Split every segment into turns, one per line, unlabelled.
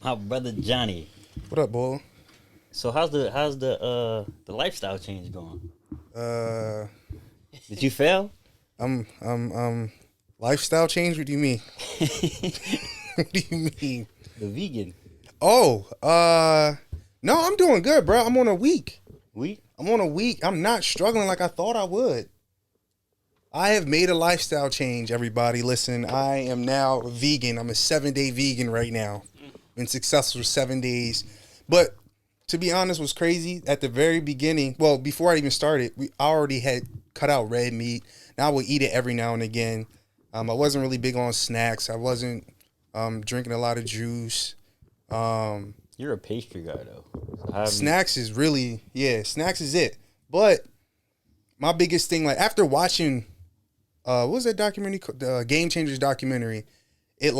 my brother Johnny.
What up, boy?
So how's the lifestyle change going? Did you fail?
Lifestyle change. What do you mean? What do you mean?
The vegan
Oh, no, I'm doing good, bro. I'm on a week.
week?
I'm on a week. I'm not struggling like I thought I would. I have made a lifestyle change, everybody. Listen, I am now vegan. I'm a 7-day vegan right now. Been successful for 7 days. But to be honest, what's crazy, at the very beginning, well, before I even started, I already had cut out red meat. Now I would eat it every now and again. I wasn't really big on snacks. I wasn't drinking a lot of juice.
You're a pastry guy though.
Snacks is really, snacks is it. But my biggest thing, like after watching, what was that documentary, the Game Changers documentary, it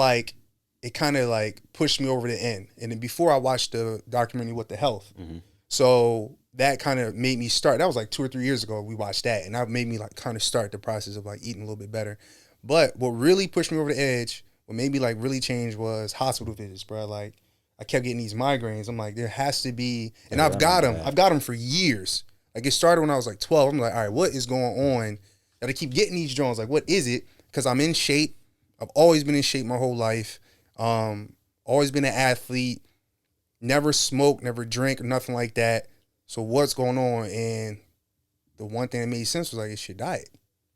kind of like pushed me over the end. And then before I watched the documentary What the Health, so that kind of made me start. That was like 2 or 3 years ago we watched that, and that made me like kind of start the process of like eating a little bit better. But what really pushed me over the edge, what made me like really change was hospital visits, bro. Like I kept getting these migraines. I'm like, there has to be, and I've got them. I've got them for years. Like it started when I was like 12. I'm like, all right, what is going on that I keep getting these drones? Like, what is it? Because I'm in shape. I've always been in shape my whole life. Always been an athlete. Never smoked, never drank, or nothing like that. So what's going on? And the one thing that made sense was like, it's your diet.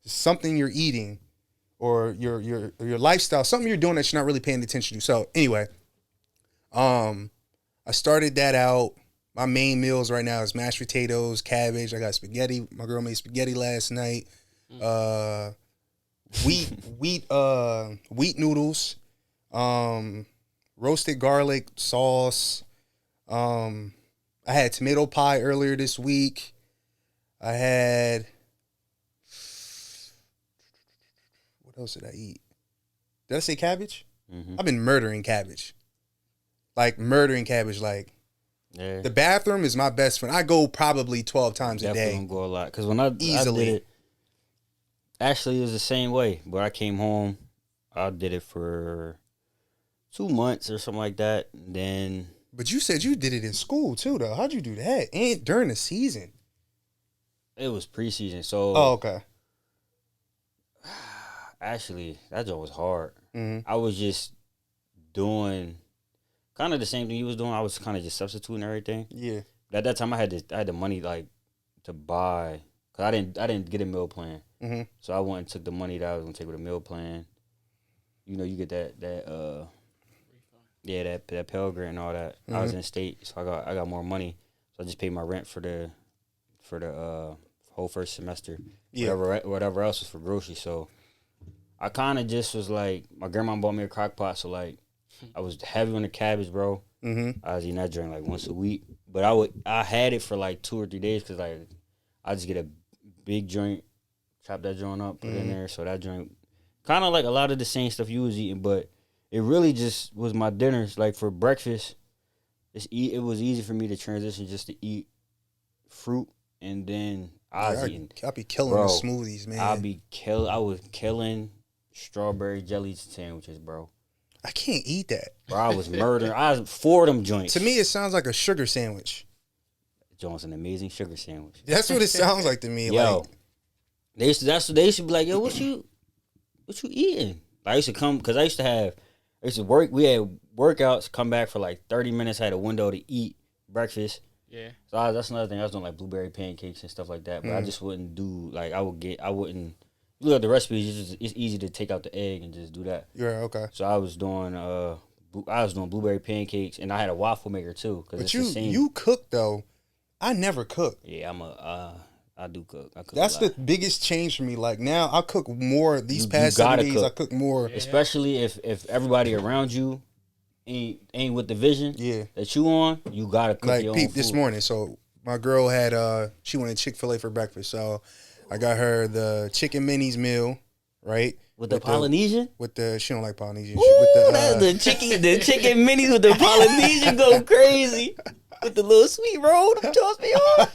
It's something you're eating, or your lifestyle, something you're doing that you're not really paying attention to. So anyway, I started that out. My main meals right now is mashed potatoes, cabbage. I got spaghetti. My girl made spaghetti last night. Wheat noodles, roasted garlic sauce. I had tomato pie earlier this week. I had, what else did I eat? Did I say cabbage? I've been murdering cabbage. Like murdering cabbage. Like the bathroom is my best friend. I go probably 12 times a day.
Definitely don't go a lot because when I did it, actually it was the same way. But I came home, I did it for 2 months or something like that. Then,
but you said you did it in school too, though. How'd you do that? And during the season?
It was preseason, so.
Oh, okay.
Actually, that job was hard. I was just doing kind of the same thing you was doing. I was kind of just substituting everything. Yeah. But at that time, I had the money like to buy, cause I didn't get a meal plan. So I went and took the money that I was gonna take with a meal plan. You know, you get that Pell Grant and all that. I was in state, so I got more money. So I just paid my rent for the whole first semester. Yeah. Whatever else was for groceries. So I kind of just was like, my grandma bought me a crock pot, so like I was heavy on the cabbage, bro. I was eating that joint like once a week, but I had it for like 2 or 3 days because like I just get a big joint, chop that joint up, put it in there. So that joint, kind of like a lot of the same stuff you was eating, but it really just was my dinners. Like for breakfast, it was easy for me to transition just to eat fruit, and then I
be killing the smoothies, man.
I was killing strawberry jelly sandwiches, bro.
I can't eat that.
Bro, I was murdering. I was 4 of them joints.
To me, it sounds like a sugar sandwich.
Joint's an amazing sugar sandwich.
That's what it sounds like to me.
Yo,
like
they used to be like, yo, what you eating? I used to come because I used to work. We had workouts. Come back for like 30 minutes. I had a window to eat breakfast. Yeah. So that's another thing. I was doing like blueberry pancakes and stuff like that. But I just wouldn't do like I wouldn't. You look at the recipes. It's easy to take out the egg and just do that.
Yeah. Okay.
So I was doing blueberry pancakes, and I had a waffle maker too.
But you cook though. I never cook.
Yeah, I do cook.
That's the biggest change for me. Like now, I cook more. These past 7 days, I cook more.
Especially if everybody around you ain't with the vision that you on, you gotta cook
like
your own food.
This morning. So my girl had she wanted Chick-fil-A for breakfast. So I got her the chicken minis meal, right?
With the Polynesian?
She don't like Polynesian.
Ooh, the chicken minis with the Polynesian go crazy. With the little sweet roll, them toast me on.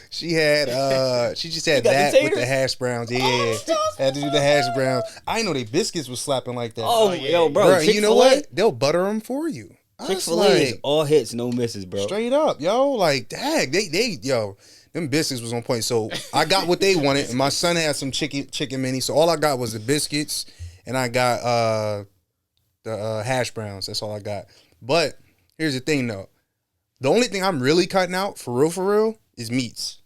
She just had that with the hash browns. Yeah, had to do the hash browns. I didn't know they biscuits was slapping like that.
Oh, yo, bro.
You know what? They'll butter them for you.
Chick-fil-A is all hits, no misses, bro.
Straight up, yo. Like, dang, yo, them biscuits was on point. So I got what they wanted, and my son had some chicken mini. So all I got was the biscuits, and I got the hash browns. That's all I got. But here's the thing, though. The only thing I'm really cutting out, for real, is meats.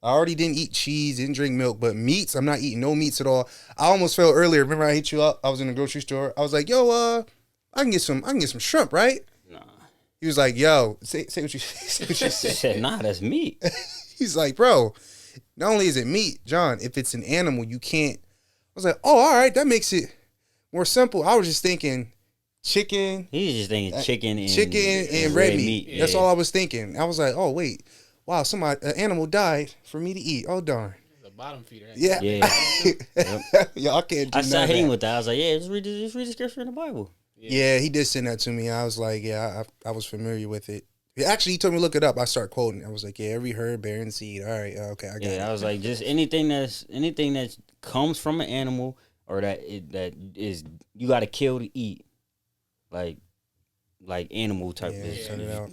I already didn't eat cheese, didn't drink milk, but meats, I'm not eating no meats at all. I almost fell earlier. Remember I hit you up? I was in the grocery store. I was like, yo, I can get some shrimp, right?
Nah.
He was like, yo, say what you say what you said.
He said, nah, that's meat.
He's like, bro, not only is it meat, John, if it's an animal, you can't. I was like, oh, all right, that makes it more simple. I was just thinking chicken.
He's just thinking chicken
and red meat. Yeah. That's all I was thinking. I was like, oh, wait. Wow, an animal died for me to eat. Oh, darn.
It's a bottom feeder.
Yeah.
Yep.
Yo, I can't do
I started hitting with that. I was like, yeah, just read the scripture in the Bible.
Yeah, he did send that to me. I was like, yeah, I was familiar with it. Actually, he told me to look it up. I started quoting. I was like, yeah, every herb bearing seed. All right, okay, I got it.
Yeah, I was like, just anything that comes from an animal or that is you got to kill to eat, like animal type.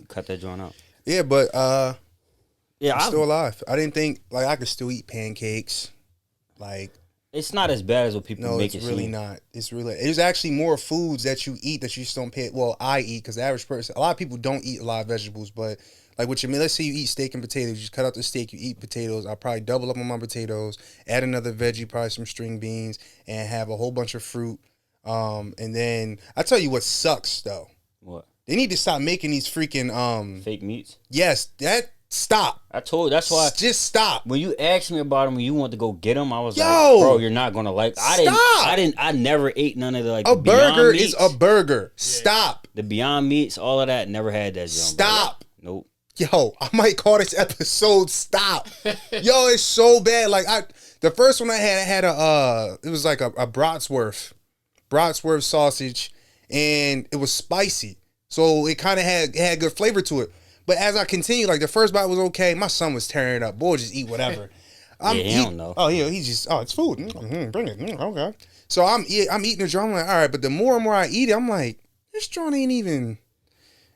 Cut that joint out.
Yeah, but
yeah,
I'm still alive. I didn't think like I could still eat pancakes. Like
it's not as bad as what people make it seem.
No, it's really not. It's actually more foods that you eat that you just don't pay. Well, I eat because the average person, a lot of people don't eat a lot of vegetables, but like what you mean, let's say you eat steak and potatoes, you just cut out the steak, you eat potatoes. I'll probably double up on my potatoes, add another veggie, probably some string beans, and have a whole bunch of fruit. And then I tell you what sucks though.
What?
They need to stop making these freaking
fake meats.
Yes, stop.
That's why.
Just stop.
When you asked me about them, when you want to go get them, I was
like,
bro, you're not gonna like. I never ate none of the like.
A burger is a burger. Yeah. Stop.
The Beyond Meats, all of that, never had that.
Stop.
Bro. Nope.
Yo, I might call this episode "Stop." Yo, it's so bad. Like the first one I had it was like a bratwurst sausage, and it was spicy, so it kind of had good flavor to it. But as I continued, like the first bite was okay. My son was tearing it up. Boy, just eat whatever.
He don't know.
Oh, yeah, it's food. Bring it. Okay. So I'm eating the drum. I'm like, all right. But the more and more I eat it, I'm like, this drum ain't even.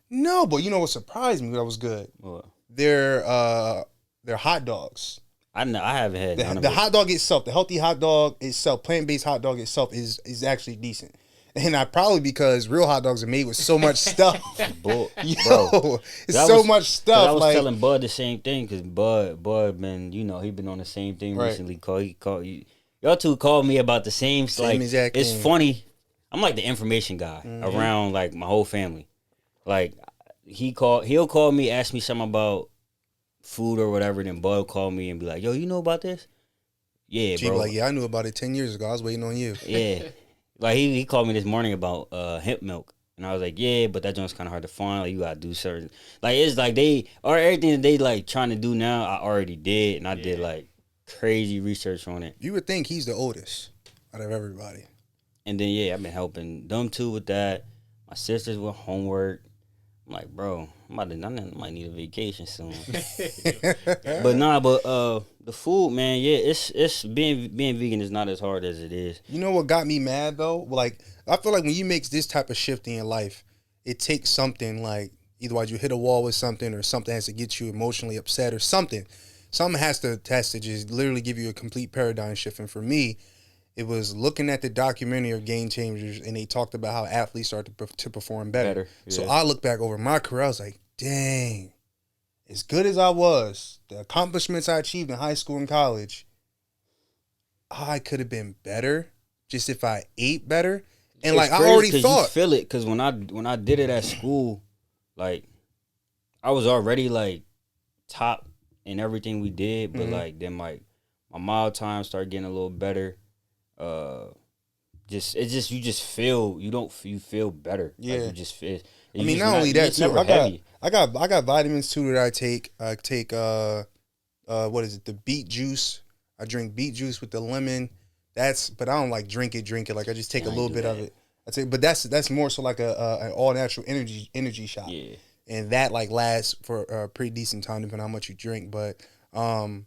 No, but you know what surprised me? That was good.
What?
They're hot dogs.
I haven't had
the hot dog itself. The healthy hot dog itself, plant-based hot dog itself is actually decent. And probably because real hot dogs are made with so much stuff.
Bro,
it's so much stuff.
I was telling Bud the same thing because Bud been, he been on the same thing recently. Y'all two called me about the same exact it's thing. Funny. I'm like the information guy around like my whole family. Like he'll call me, ask me something about food or whatever. Then Bud call me and be like, "Yo, you know about this?" Yeah,
G
bro.
Like, yeah, I knew about it 10 years ago. I was waiting on you.
Yeah. Like he called me this morning about hemp milk, and I was like, yeah, but that joint's kind of hard to find. Like you gotta do certain, like it's like everything that they like trying to do now. I already did, and I did like crazy research on it.
You would think he's the oldest out of everybody.
And then I've been helping them too with that. My sisters with homework. I'm like, bro, I might need a vacation soon. But the food, man, it's being vegan is not as hard as it is.
You know what got me mad though? Like I feel like when you make this type of shift in your life, it takes something like either you hit a wall with something or something has to get you emotionally upset or something. Something has to just literally give you a complete paradigm shift. And for me, it was looking at the documentary of Game Changers, and they talked about how athletes start to perform better. Yeah. So I look back over my career, I was like, dang, as good as I was, the accomplishments I achieved in high school and college, I could have been better just if I ate better. And
it's
like I already thought,
you feel it because when I did it at school, like I was already like top in everything we did, but like then like my mile time started getting a little better. You feel better.
Yeah,
like you just feel.
I mean, not only that too. I got vitamins too that I take. I take what is it? The beet juice. I drink beet juice with the lemon. But I don't like drink it. Like I just take a little bit of it. But that's more so like an all natural energy shot.
Yeah,
and that like lasts for a pretty decent time depending on how much you drink. But I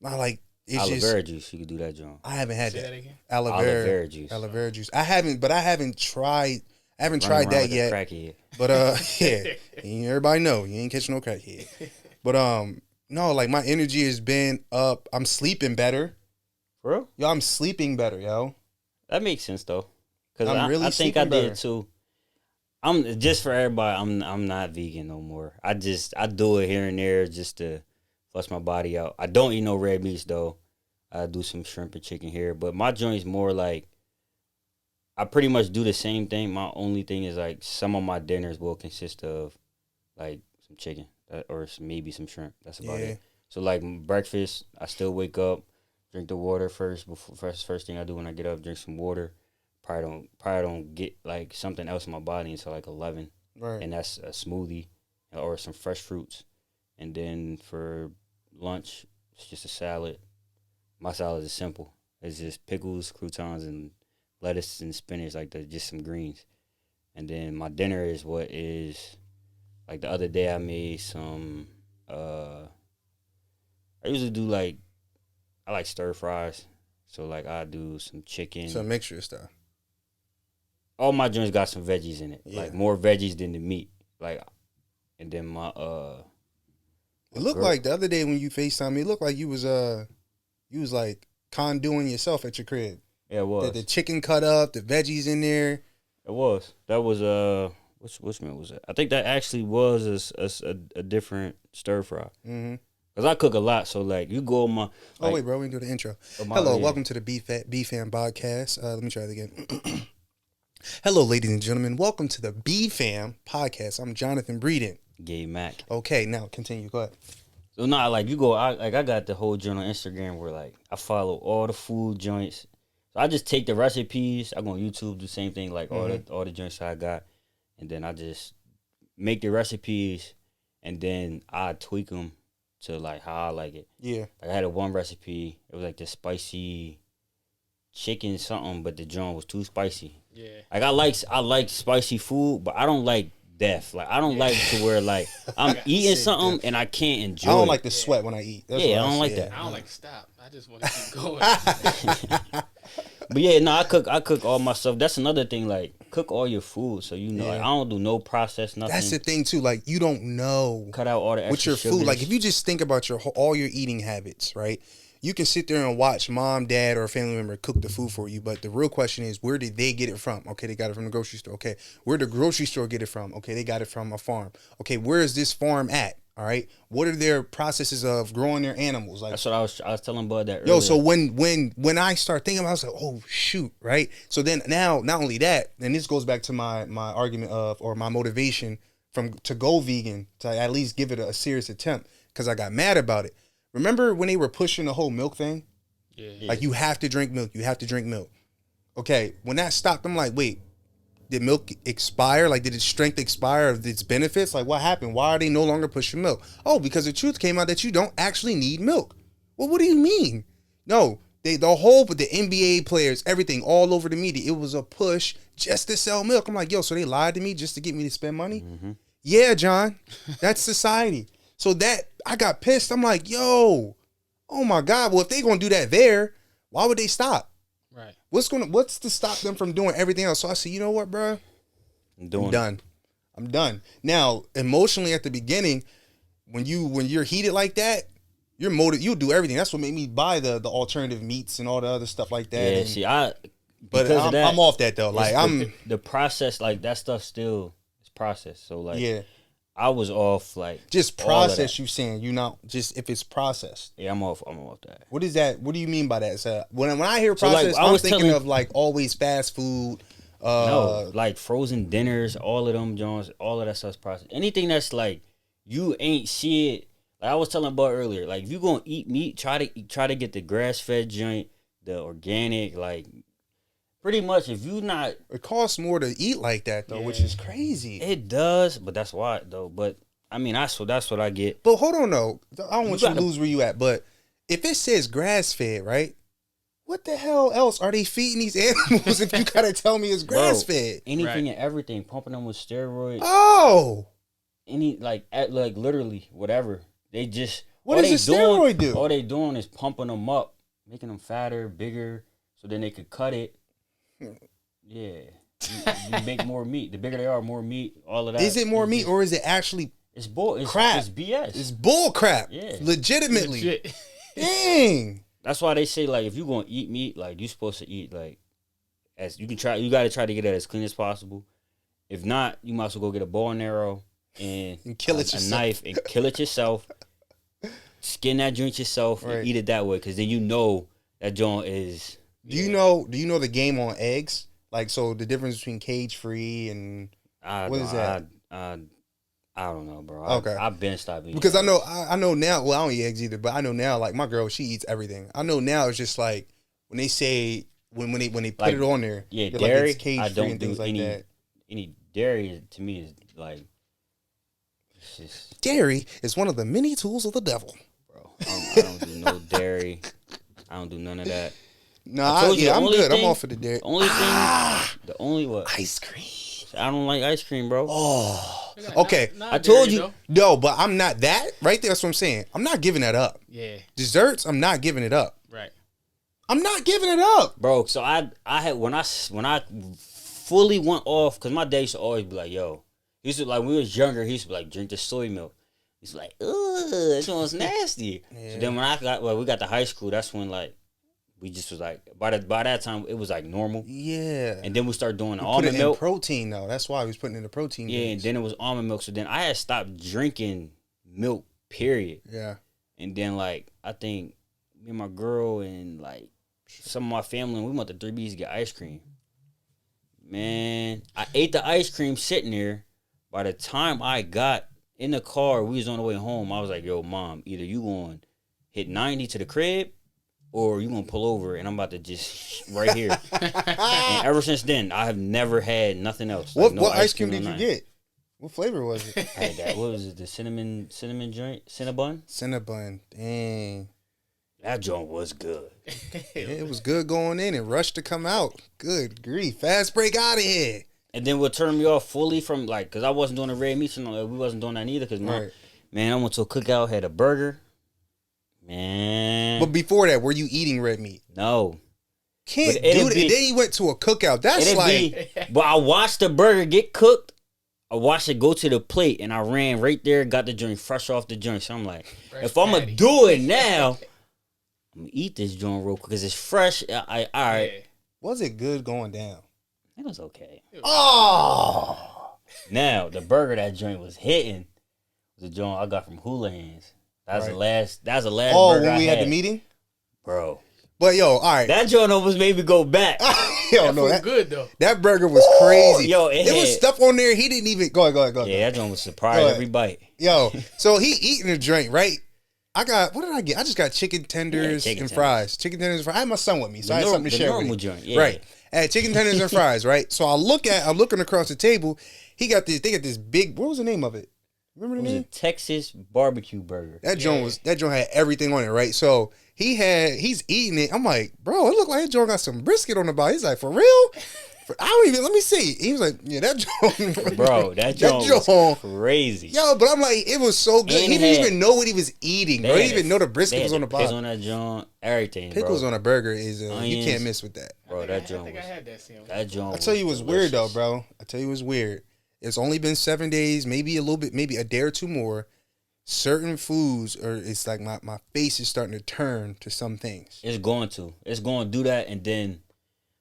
like.
Aloe vera juice, you could do that, John.
I haven't had that.
Aloe vera juice.
Aloe vera juice. I haven't tried. I haven't
Running
tried that
like
yet.
Crackhead.
But yeah, everybody know you ain't catching no crackhead. But no, like my energy has been up. I'm sleeping better.
For real?
Yo, I'm sleeping better, yo.
That makes sense though, because
I'm really
I think I
sleeping better.
did too. I'm just for everybody. I'm not vegan no more. I do it here and there just to flush my body out. I don't eat no red meats though. I do some shrimp and chicken here, but my joint's more like I pretty much do the same thing. My only thing is like some of my dinners will consist of like some chicken or maybe some shrimp. That's about it. So like breakfast, I still wake up, drink the water first. First thing I do when I get up, drink some water. Probably don't get like something else in my body until like 11,
Right.
and that's a smoothie or some fresh fruits. And then for lunch, it's just a salad. My salad is simple. It's just pickles, croutons, and lettuce and spinach, like just some greens. And then my dinner is what is like the other day I made some. I usually do like I like stir fries, so like I do some chicken.
Some mixture stuff.
All my joints got some veggies in it, like more veggies than the meat. Like, and then my
It looked like the other day when you FaceTime me, it looked like you was like condoing yourself at your crib.
Yeah, it was.
The chicken cut up, the veggies in there.
It was. That was which meal was that? I think that actually was a different stir fry.
Mm-hmm.
Cause I cook a lot, so like you go on my. Like,
oh wait, bro, we can do the intro. Hello, welcome to the BFAM podcast. Let me try it again. Hello, ladies and gentlemen. Welcome to the BFAM podcast. I'm Jonathan Breeden.
Gay Mac.
Okay, now continue. Go ahead.
So nah, like you go, I got the whole joint on Instagram where like I follow all the food joints. So I just take the recipes. I go on YouTube, do the same thing, like all the joints I got, and then I just make the recipes, and then I tweak them to like how I like it.
Yeah.
Like I had one recipe. It was like this spicy chicken something, but the joint was too spicy.
Yeah.
Like I like spicy food, but I don't like death. Like I don't like to where like I'm eating something and I can't enjoy.
I don't
it.
like to sweat when I eat. That's
I don't like that.
I don't like to stop. I just want to keep going.
But yeah, no, I cook all my stuff. That's another thing. Like cook all your food, so you know. Like, I don't do no process, nothing.
That's the thing too. Like you don't know.
Cut out all the extra
with your
sugars.
food. Like if you just think about all your eating habits, right? You can sit there and watch mom, dad, or a family member cook the food for you, but the real question is, where did they get it from? Okay, they got it from the grocery store. Okay, where did the grocery store get it from? Okay, they got it from a farm. Okay, where is this farm at? All right, what are their processes of growing their animals? Like
that's what I was telling Bud that earlier.
Yo, so when I start thinking about it, I was like, oh shoot, right? So then now, not only that, and this goes back to my argument of, or my motivation to go vegan, to at least give it a serious attempt, because I got mad about it. Remember when they were pushing the whole milk thing?
Yeah.
Like you have to drink milk, you have to drink milk. Okay, when that stopped, I'm like, wait, did milk expire? Like, did its strength expire of its benefits? Like, what happened? Why are they no longer pushing milk? Oh, because the truth came out that you don't actually need milk. Well, what do you mean? No, the NBA players, everything all over the media, it was a push just to sell milk. I'm like, yo, so they lied to me just to get me to spend money? Mm-hmm. Yeah, John, that's society. So that, I got pissed. I'm like, yo, oh my God. Well, if they gonna do that there, why would they stop?
Right.
What's to stop them from doing everything else? So I said, you know what, bro? I'm done. I'm done. Now, emotionally at the beginning, when you're heated like that, you'll do everything. That's what made me buy the alternative meats and all the other stuff like that.
Yeah,
and,
see,
I'm off that though. Like
the process, like that stuff still is processed. So like
yeah.
I was off like
just process. You saying you not just if it's processed.
Yeah, I'm off that.
What is that? What do you mean by that? So when I hear process,
so like,
I'm thinking of like always fast food.
No, like frozen dinners, all of them Jones, all of that stuff's processed. Anything that's like you ain't see it. Like I was telling Bud earlier, like if you gonna eat meat, try to get the grass fed joint, the organic, like. Pretty much, if you not...
It costs more to eat like that, though, which is crazy.
It does, but that's why, though. But, I mean, that's what I get.
But hold on, though. I don't want you to lose where you at, but if it says grass-fed, right? What the hell else are they feeding these animals if you gotta tell me it's grass-fed?
Anything and everything. Pumping them with steroids.
Oh!
Like literally, whatever. They just...
What does a steroid do?
All they doing is pumping them up, making them fatter, bigger, so then they could cut it. Yeah. you make more meat. The bigger they are, more meat. All of that.
Is it more meat or is it actually
It's bull. It's
crap?
It's BS.
It's bull crap.
Yeah.
Legitimately.
Legit.
Dang.
That's why they say like if you're gonna eat meat, like you're supposed to eat like as you can try. You got to try to get it as clean as possible. If not, you might as well go get a bow and arrow and
kill it
a
yourself.
knife and kill it yourself. Skin that joint yourself
Right.
and eat it that way, because then you know that joint is.
Do you know the game on eggs? Like, so the difference between cage free and what is that?
I don't know, bro.
Okay.
I've been stopped eating
because
eggs.
I know now. Well, I don't eat eggs either, but I know now. Like my girl, she eats everything. I know now. It's just like when they say when they put
Like,
it on there.
Yeah,
they're
dairy.
Like it's cage
I
free
don't
and
do
things like that.
any dairy. To me is like it's just,
Dairy is one of the many tools of the devil.
bro. I don't do no dairy. I don't do none of that.
Nah,
the
I'm
only
good. I'm
thing-
off of the dairy.
The only thing, the only what?
Ice cream.
I don't like ice cream, bro.
Oh,
Not-
okay.
not
I told
dairy,
you.
though.
No, but I'm not that right there. That's what I'm saying. I'm not giving that up.
Yeah.
Desserts, I'm not giving it up.
Right.
I'm not giving it up.
Bro, so I had when I fully went off, because my dad used to always be like, yo, he used to, like, when we was younger, he used to be like, drink the soy milk. He's like, ugh, this one's nasty.
Yeah.
So then when we got to high school, that's when, like, we just was like, by that time, it was like normal.
Yeah.
And then we started doing the
Put it
almond
in
milk.
protein though. That's why he was putting in the protein.
Yeah, and
drinks.
then it was almond milk. So then I had stopped drinking milk, period.
Yeah.
And then, like, I think me and my girl and, like, some of my family, we went to 3B's to get ice cream. Man, I ate the ice cream sitting there. By the time I got in the car, we was on the way home. I was like, yo, Mom, either you going to hit 90 to the crib or you going to pull over and I'm about to just right here. And ever since then, I have never had nothing else. Like,
What
no
what ice cream
no
did you
nothing.
get? What flavor was it?
I had that. What was it? The cinnamon joint? Cinnabon?
Cinnabon. Dang.
That joint was good.
Yeah, it was good going in and rushed to come out. Good grief. Fast break out of here.
And then what turned me off fully from, like, because I wasn't doing the red meat, so we wasn't doing that either. Because,
Right.
man, I went to a cookout, had a burger. Man.
But before that, were you eating red meat?
No.
Can't
But
do
it'd
it.
be-
And then you went to a cookout. That's
It'd
like
be, but I watched the burger get cooked. I watched it go to the plate, and I ran right there, got the joint fresh off the joint. So I'm like,
Fresh
if I'm going to
patty.
do it now, I'm going to eat this joint real quick because it's fresh. All right.
Yeah.
was it good going down?
It was okay.
Oh.
Now, the burger that joint was hitting was a joint I got from Hula Hands. That was the last
Oh,
burger
when we
I
had the meeting?
Bro.
But yo, all right.
That joint almost made me go back.
Yo,
That
no,
food
that,
good though.
that burger was crazy.
Yo, it
there was
had-
stuff on there he didn't even go ahead.
Yeah, that joint was surprised
Go ahead.
every bite.
Yo, so he eating a drink, right? I got, what did I get? I just got chicken tenders
chicken
and
tenders.
fries. Chicken tenders and fries. I had my son with me, so I had something to
The
share with
normal
him.
joint, yeah.
Right. I had chicken tenders and fries, right? So I'm looking across the table. They got this big, what was the name of it? Remember
It
the
was a
name?
Texas barbecue burger.
That joint had everything on it, right? So he's eating it. I'm like, bro, it looked like that joint got some brisket on the bottom. He's like, for real? I don't even, let me see. He was like, yeah, that joint.
Bro, that joint was crazy.
Yo, but I'm like, it was so good.
And
He
it
didn't
had-
even know what he was eating, bro. He didn't even know the brisket
They
was
had
on the
pickles
bottom.
on that joint, everything,
Pickles
bro.
on a burger is, you
Onions.
can't miss with that.
Bro,
I
that joint
think I
was,
had that sandwich.
that joint
I tell you what's
was
weird though,
delicious.
bro. I tell you what's weird. It's only been 7 days, maybe a little bit, maybe a day or two more. Certain foods, or it's like my face is starting to turn to some things.
It's going to do that, and then,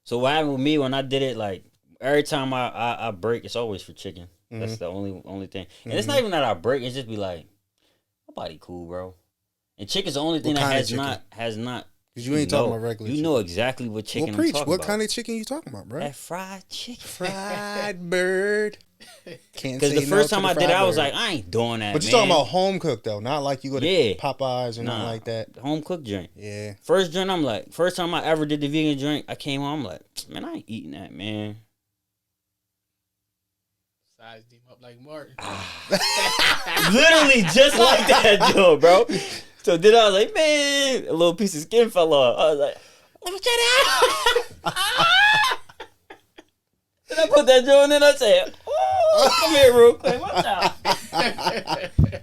so what happened with me when I did it, like, every time I break, it's always for chicken. That's the only thing. And it's not even that I break, it's just be like, my body cool, bro. And chicken's the only thing
What
that
kind of
has not.
Because you ain't talking about regular
You
chicken.
know exactly what chicken
Well,
I'm
preach.
talking
What
about.
kind of chicken you talking about, bro?
That fried chicken.
Fried bird. Can't
Because
say
the
no
first
to
time
the
I did
fried
it, I was
bird.
like, I ain't doing that,
But you're
man.
talking about home cooked though, not like you go to
Yeah.
Popeyes or nothing like that.
Home cooked joint.
Yeah.
First joint, I'm like, first time I ever did the vegan joint, I came home, I'm like, man, I ain't eating that, man.
Sized him up like Martin.
Literally just like that joint, bro. So then I was like, man, a little piece of skin fell off. I was like, let me check it out. Then I put that joint in, I said, oh, come here real quick, watch out.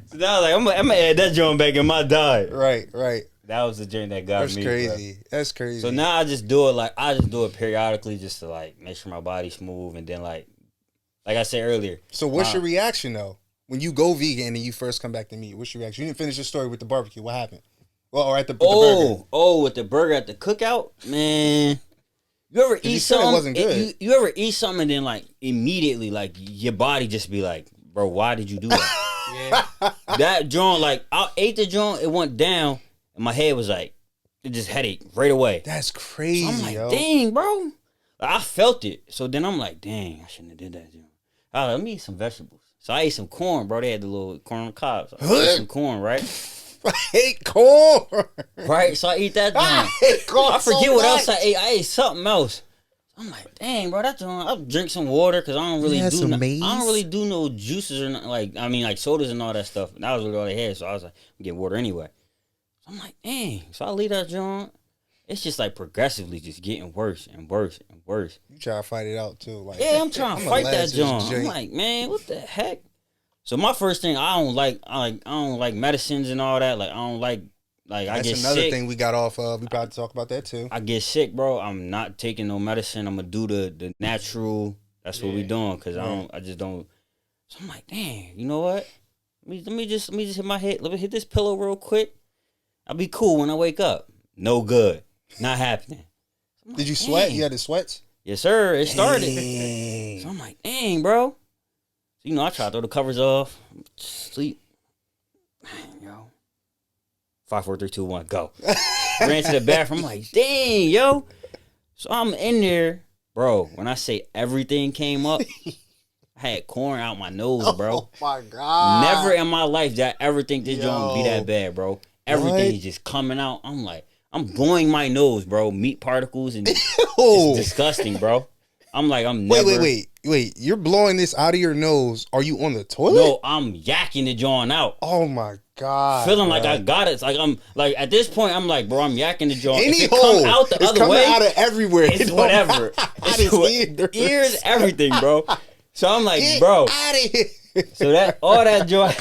So now I was like, I'm gonna add that joint back in my diet.
Right.
That was the joint that got
That's
me.
crazy.
Bro.
That's crazy.
So now I just do it periodically just to like make sure my body's smooth, and then like I said earlier.
So what's your reaction though when you go vegan and you first come back to meat? What's your reaction? You didn't finish your story with the barbecue. What happened? Well, or at the burger.
With the burger at the cookout, man. You ever eat something? It wasn't good. You ever eat something and then like immediately like your body just be like, bro, why did you do that? Yeah. That joint, like I ate the joint, it went down, and my head was like, it just headache right away.
That's crazy.
So I'm like, dang, bro. I felt it. So then I'm like, dang, I shouldn't have did that joint. All right, let me eat some vegetables. So I ate some corn, bro. They had the little corn on the cob. So I ate some corn, right?
I hate corn.
Right, so I eat that joint.
I hate corn.
I forget what else I ate. I ate something else. I'm like, dang, bro, that joint. I'll drink some water because I don't really do no juices or nothing. Like sodas and all that stuff. That was really all they had. So I was like, I'm getting water anyway. So I'm like, dang. So I leave that joint. It's just like progressively just getting worse and worse and worse.
You try to fight it out too, like
yeah, I'm trying to fight that joint. I'm like, man, what the heck? So my first thing, I don't like medicines and all that. Like I don't like I get sick. That's
another thing we got off of. We probably talk about that too.
I get sick, bro. I'm not taking no medicine. I'm gonna do the natural. That's what we doing because I just don't. So I'm like, dang, you know what? Let me just hit my head. Let me hit this pillow real quick. I'll be cool when I wake up. No good. Not happening. So
did you sweat? You had the sweats?
Yes, sir. It started. So I'm like, dang, bro. So, you know, I try to throw the covers off. Sleep. Dang, yo. 5, 4, 3, 2, 1, go. Ran to the bathroom. I'm like, dang, yo. So I'm in there. Bro, when I say everything came up, I had corn out my nose, bro.
Oh, my God.
Never in my life did I ever think this joint would be that bad, bro. Everything is just coming out. I'm like, I'm blowing my nose, bro. Meat particles and it's disgusting, bro. I'm like, I'm never.
Wait. You're blowing this out of your nose. Are you on the toilet?
No, I'm yakking the joint out.
Oh my God.
Feeling like I got it. It's like I'm like at this point, I'm like, bro, I'm yakking the joint. If it come out the other way,
out of everywhere.
It's whatever. It's ears, everything, bro. So I'm like, bro.
Out of here.
So that all that joint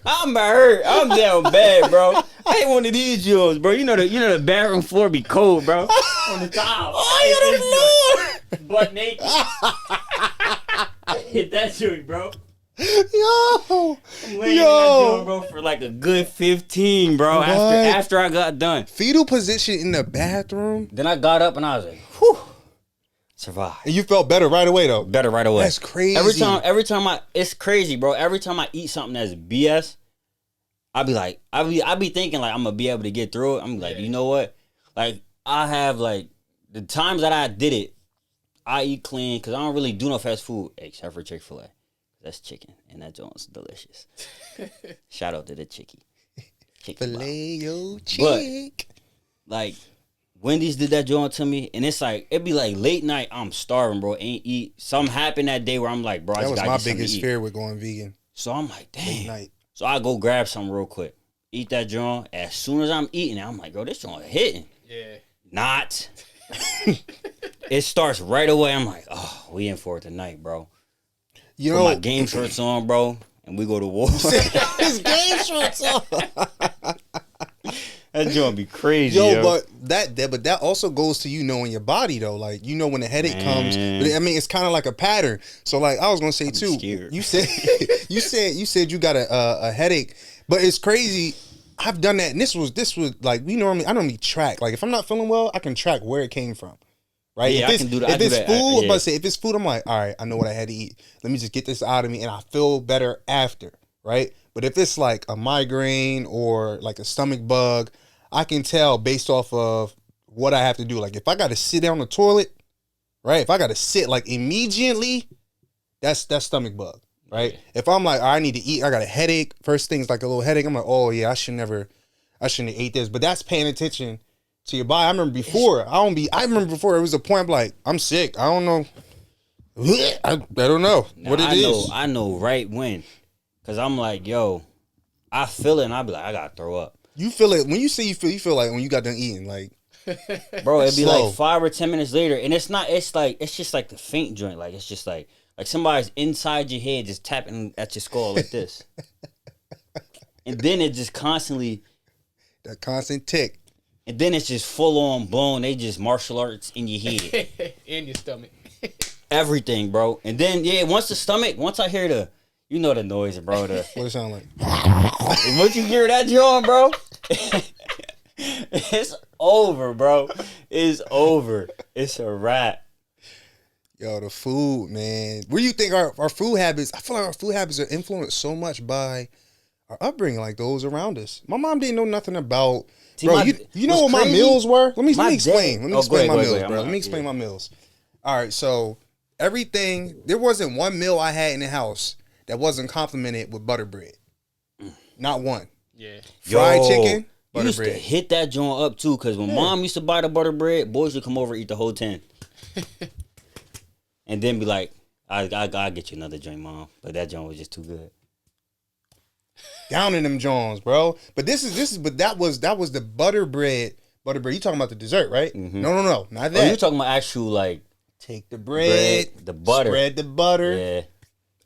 I'm hurt. I'm down bad, bro. I ain't one of these joints, bro. You know the bathroom floor be cold, bro. On the top.
Oh, you
the floor. Butt naked. Hit that joint, bro.
Yo.
I'm laying in that joint, bro, for like a good 15, bro. After I got done.
Fetal position in the bathroom.
Then I got up and I was like, whew. Survive.
And you felt better right away though.
Better right away.
That's crazy.
Every time it's crazy, bro. Every time I eat something that's BS, I be thinking like I'm gonna be able to get through it. I'm like, you know what? Like I have like the times that I did it, I eat clean because I don't really do no fast food except for Chick-fil-A. That's chicken and that joint's delicious. Shout out to the chickie.
Filet yo chick.
But like. Wendy's did that joint to me, and it's like, it'd be like late night, I'm starving, bro, ain't eat. Something happened that day where I'm like, bro, I just gotta get something to eat.
That was my biggest fear with going vegan.
So I'm like, dang.
Late night.
So I go grab something real quick. Eat that joint. As soon as I'm eating it, I'm like, bro, this joint hitting.
Yeah.
Not. It starts right away. I'm like, oh, we in for it tonight, bro.
You
Put my game shorts on, bro, and we go to war.
His game shorts on.
That joint be crazy, yo.
But that also goes to you knowing your body though. Like you know when the headache comes. But I mean, it's kind of like a pattern. So like I was gonna say too.
Scared.
You said you got a headache, but it's crazy. I've done that, and this was like I normally track. Like if I'm not feeling well, I can track where it came from. Right?
Yeah,
if
I can do that.
If it's food, I'm about to say if it's food, I'm like, all right, I know what I had to eat. Let me just get this out of me, and I feel better after. Right? But if it's like a migraine or like a stomach bug, I can tell based off of what I have to do. Like if I got to sit down the toilet, right? If I got to sit like immediately, that's stomach bug, right? Yeah. If I'm like, I need to eat, I got a headache. First thing's like a little headache. I'm like, oh yeah, I shouldn't have ate this. But that's paying attention to your body. I remember before it was a point I'm like, I'm sick. I don't know. I don't know what it is.
I know right when. Cause I'm like, yo, I feel it and I be like, I gotta throw up.
You feel it when you say you feel like when you got done eating, like
bro, it'd be like 5 or 10 minutes later, and it's just like the faint joint, like it's just like somebody's inside your head just tapping at your skull like this. And then it just constantly
That constant tick.
And then it's just full on blown. They just martial arts in your head.
In your stomach.
Everything, bro. And then, once I hear the noise, bro.
What it sound like?
Once you hear that joint, bro, it's over, bro. It's over. It's a wrap.
Yo, the food, man. Where do you think our food habits, I feel like our food habits are influenced so much by our upbringing, like those around us. My mom didn't know nothing about, bro, you know what my meals were? Let me explain. Let me explain my meals, bro. Let me explain my meals. All right, so everything, there wasn't one meal I had in the house that wasn't complimented with butter bread. Not one.
Yeah.
Fried chicken, butter
you used
bread.
to hit that joint up too, because when mom used to buy the butter bread, boys would come over and eat the whole 10. And then be like, I'll get you another joint, mom. But that joint was just too good.
Down in them Jones, bro. But that was the butter bread. Butter bread. You talking about the dessert, right?
Mm-hmm.
No, not that.
Oh, you talking about actual like
take the bread,
the butter,
spread the butter.
Yeah.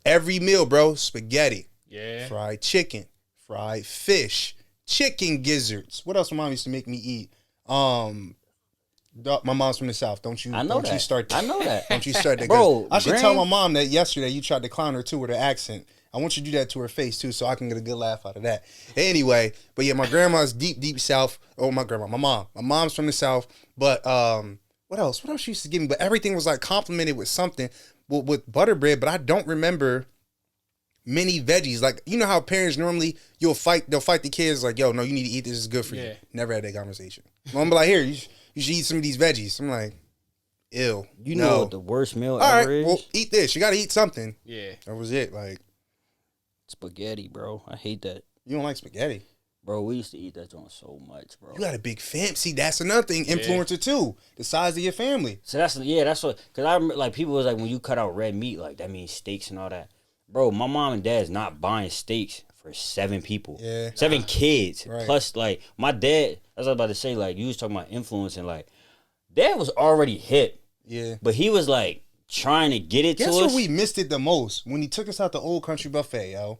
Every meal, bro. Spaghetti.
Yeah.
Fried chicken, fried fish, chicken gizzards. What else my mom used to make me eat? My mom's from the South. Don't you?
I know that.
You start that.
I know that.
Don't you start that,
bro?
I should tell my mom that yesterday you tried to clown her too with her accent. I want you to do that to her face too, so I can get a good laugh out of that. Anyway, but yeah, my grandma's deep South. Oh, my mom. My mom's from the South. But what else? What else she used to give me? But everything was like complimented with something with butter bread. But I don't remember many veggies. Like, you know how parents normally they'll fight the kids like, yo, no, you need to eat this. It's good for you. Never had that conversation. Mom be like, here, you should eat some of these veggies. I'm like, ew.
You know what the worst meal
All
ever
right,
is?
well, eat this. You got to eat something.
Yeah.
That was it. Like,
spaghetti, bro. I hate that.
you don't like spaghetti.
Bro, we used to eat that joint so much, bro.
You got a big fam. See, that's another thing. Influencer too. The size of your family.
So that's what. Cause I remember, like, people was like, when you cut out red meat, like that means steaks and all that. Bro, my mom and dad's not buying steaks for 7 people.
Yeah.
7 kids.
Right.
Plus, like, my dad. That's what I was about to say. Like, you was talking about influence and like, dad was already hip.
Yeah.
But he was like trying to get it
Guess
to
where
us.
we missed it the most? When he took us out the Old Country Buffet, yo.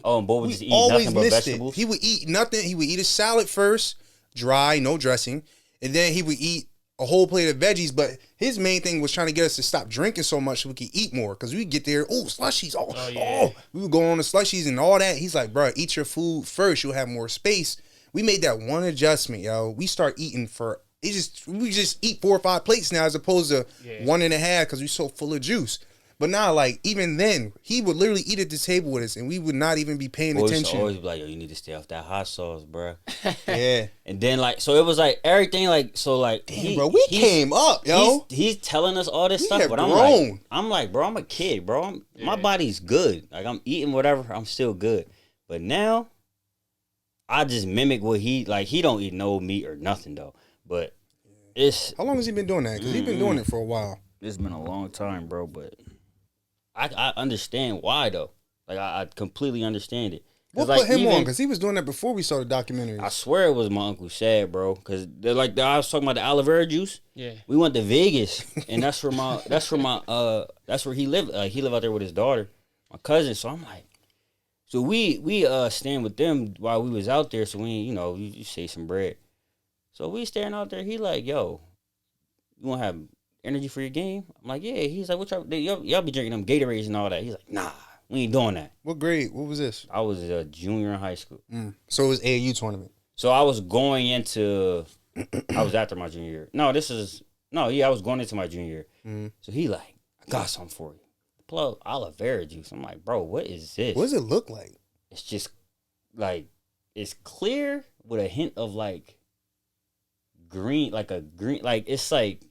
Oh, and boy would just
We
eat
always
nothing but
missed
vegetables.
it. He would eat nothing. He would eat a salad first, dry, no dressing, and then he would eat a whole plate of veggies. But his main thing was trying to get us to stop drinking so much so we could eat more. Because we get there, slushies, we would go on the slushies and all that. He's like, bro, eat your food first. You'll have more space. We made that one adjustment, yo. We start eating we just eat 4 or 5 plates now as opposed to 1.5 because we're so full of juice. But now, like, even then, he would literally eat at the table with us, and we would not even be paying attention.
Always be like, yo, you need to stay off that hot sauce, bro.
Yeah.
And then, like, so it was like everything, like, so like,
damn, bro, we came up, yo.
He's telling us all this
We
stuff,
have
but
grown.
I'm like, bro, I'm a kid, bro. My body's good. Like, I'm eating whatever, I'm still good. But now, I just mimic what he don't eat no meat or nothing though. But it's
how long has he been doing that? Because he's been doing it for a while.
It's been a long time, bro. But I understand why though. Like I completely understand it.
What put him on? Because he was doing that before we saw the documentary.
I swear it was my Uncle Sad, bro. Because I was talking about the aloe vera juice.
Yeah.
We went to Vegas, and that's where he lived. He lived out there with his daughter, my cousin. So I'm like, so we staying with them while we was out there. So we, you save some bread. So we staring out there. He like, yo, you want to have energy for your game? I'm like, yeah. He's like, what y'all be drinking them Gatorades and all that? He's like, nah. We ain't doing that.
What grade? What was this?
I was a junior in high school.
So it was AAU tournament.
So I was going into, I was after my junior year. I was going into my junior year. So he like, I got something for you. Plug aloe vera juice. I'm like, bro, what is this?
What does it look like?
It's just like, it's clear with a hint of like green, like it's like,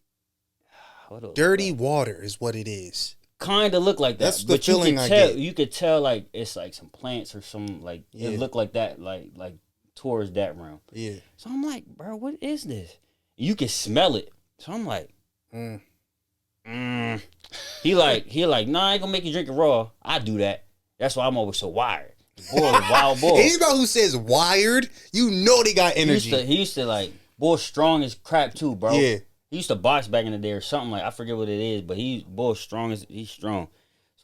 dirty water is what it is.
Kind of look like that.
That's the feeling I get.
You could tell like it's like some plants or some like it looked like that like towards that realm.
Yeah.
So I'm like, bro, what is this? You can smell it. So I'm like, He like, nah, I ain't gonna make you drink it raw. I do that. That's why I'm always so wired. Boy, wild boy.
Anybody who says wired, you know they got energy.
He used to like, boy, strong as crap too, bro.
Yeah.
He used to box back in the day or something like I forget what it is, but he's strong. So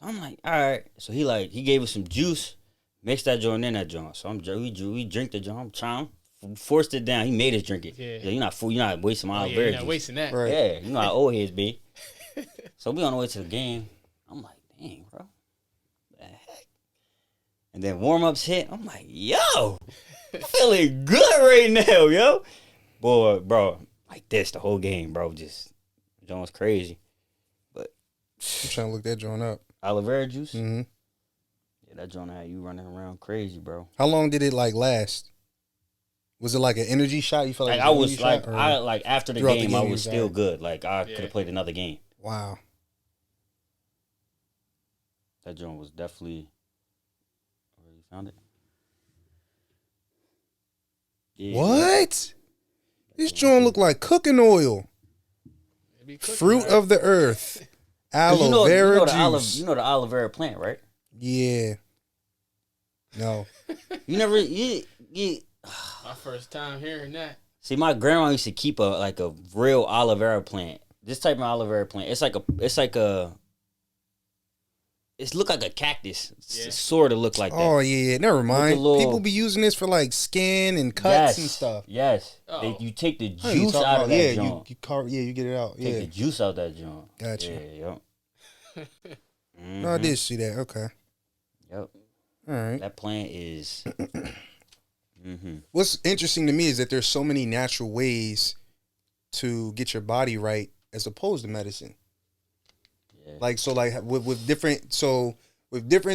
I'm like, all right. So he gave us some juice, mixed that joint in that joint. So we drink the joint. I'm trying to forced it down. He made us drink it.
Yeah.
You're not fool. You're not wasting my aloe vera
You're not
juice.
wasting that.
Right.
Yeah, you know how old heads be. So we on the way to the game. I'm like, dang, bro. What the heck? And then warm-ups hit. I'm like, yo, I'm feeling good right now, yo. Boy, bro, like this the whole game, bro. Just, Jones crazy. But
I'm trying to look that joint up.
aloe vera juice?
Mm-hmm.
Yeah, that joint had you running around crazy, bro.
How long did it like last? Was it like an energy shot? You felt like
Like
it
I
an
was
energy
like,
shot, or-
after the
throughout the
game,
game,
I
you
was
was
still
alright?
good. Like I could
Yeah.
have played another game.
Wow.
That joint was definitely. Where you found it? Yeah,
What? This joint look like cooking oil.
It be cooking,
Fruit
right?
of the earth.
'Cause
Aloe vera
the
juice.
you know the aloe vera plant, right?
Yeah. No.
You never
My first time hearing that.
see. My grandma used to keep a real aloe vera plant. This type of aloe vera plant. It's look like a cactus.
Yeah.
Sort of look like that.
Oh yeah. Never mind.
little-
People be using this for like skin and cuts and stuff.
Yes.
Oh.
You take the
I know you
juice
talking
out
about-
of that
yeah,
joint.
you carve. Yeah, you get it out.
Take
Yeah.
the juice out that joint.
Gotcha.
Yeah, yep.
No, I did see that. Okay.
Yep.
All right.
That plant is.
What's interesting to me is that there's so many natural ways to get your body right as opposed to medicine.
Yeah.
Like so, like with different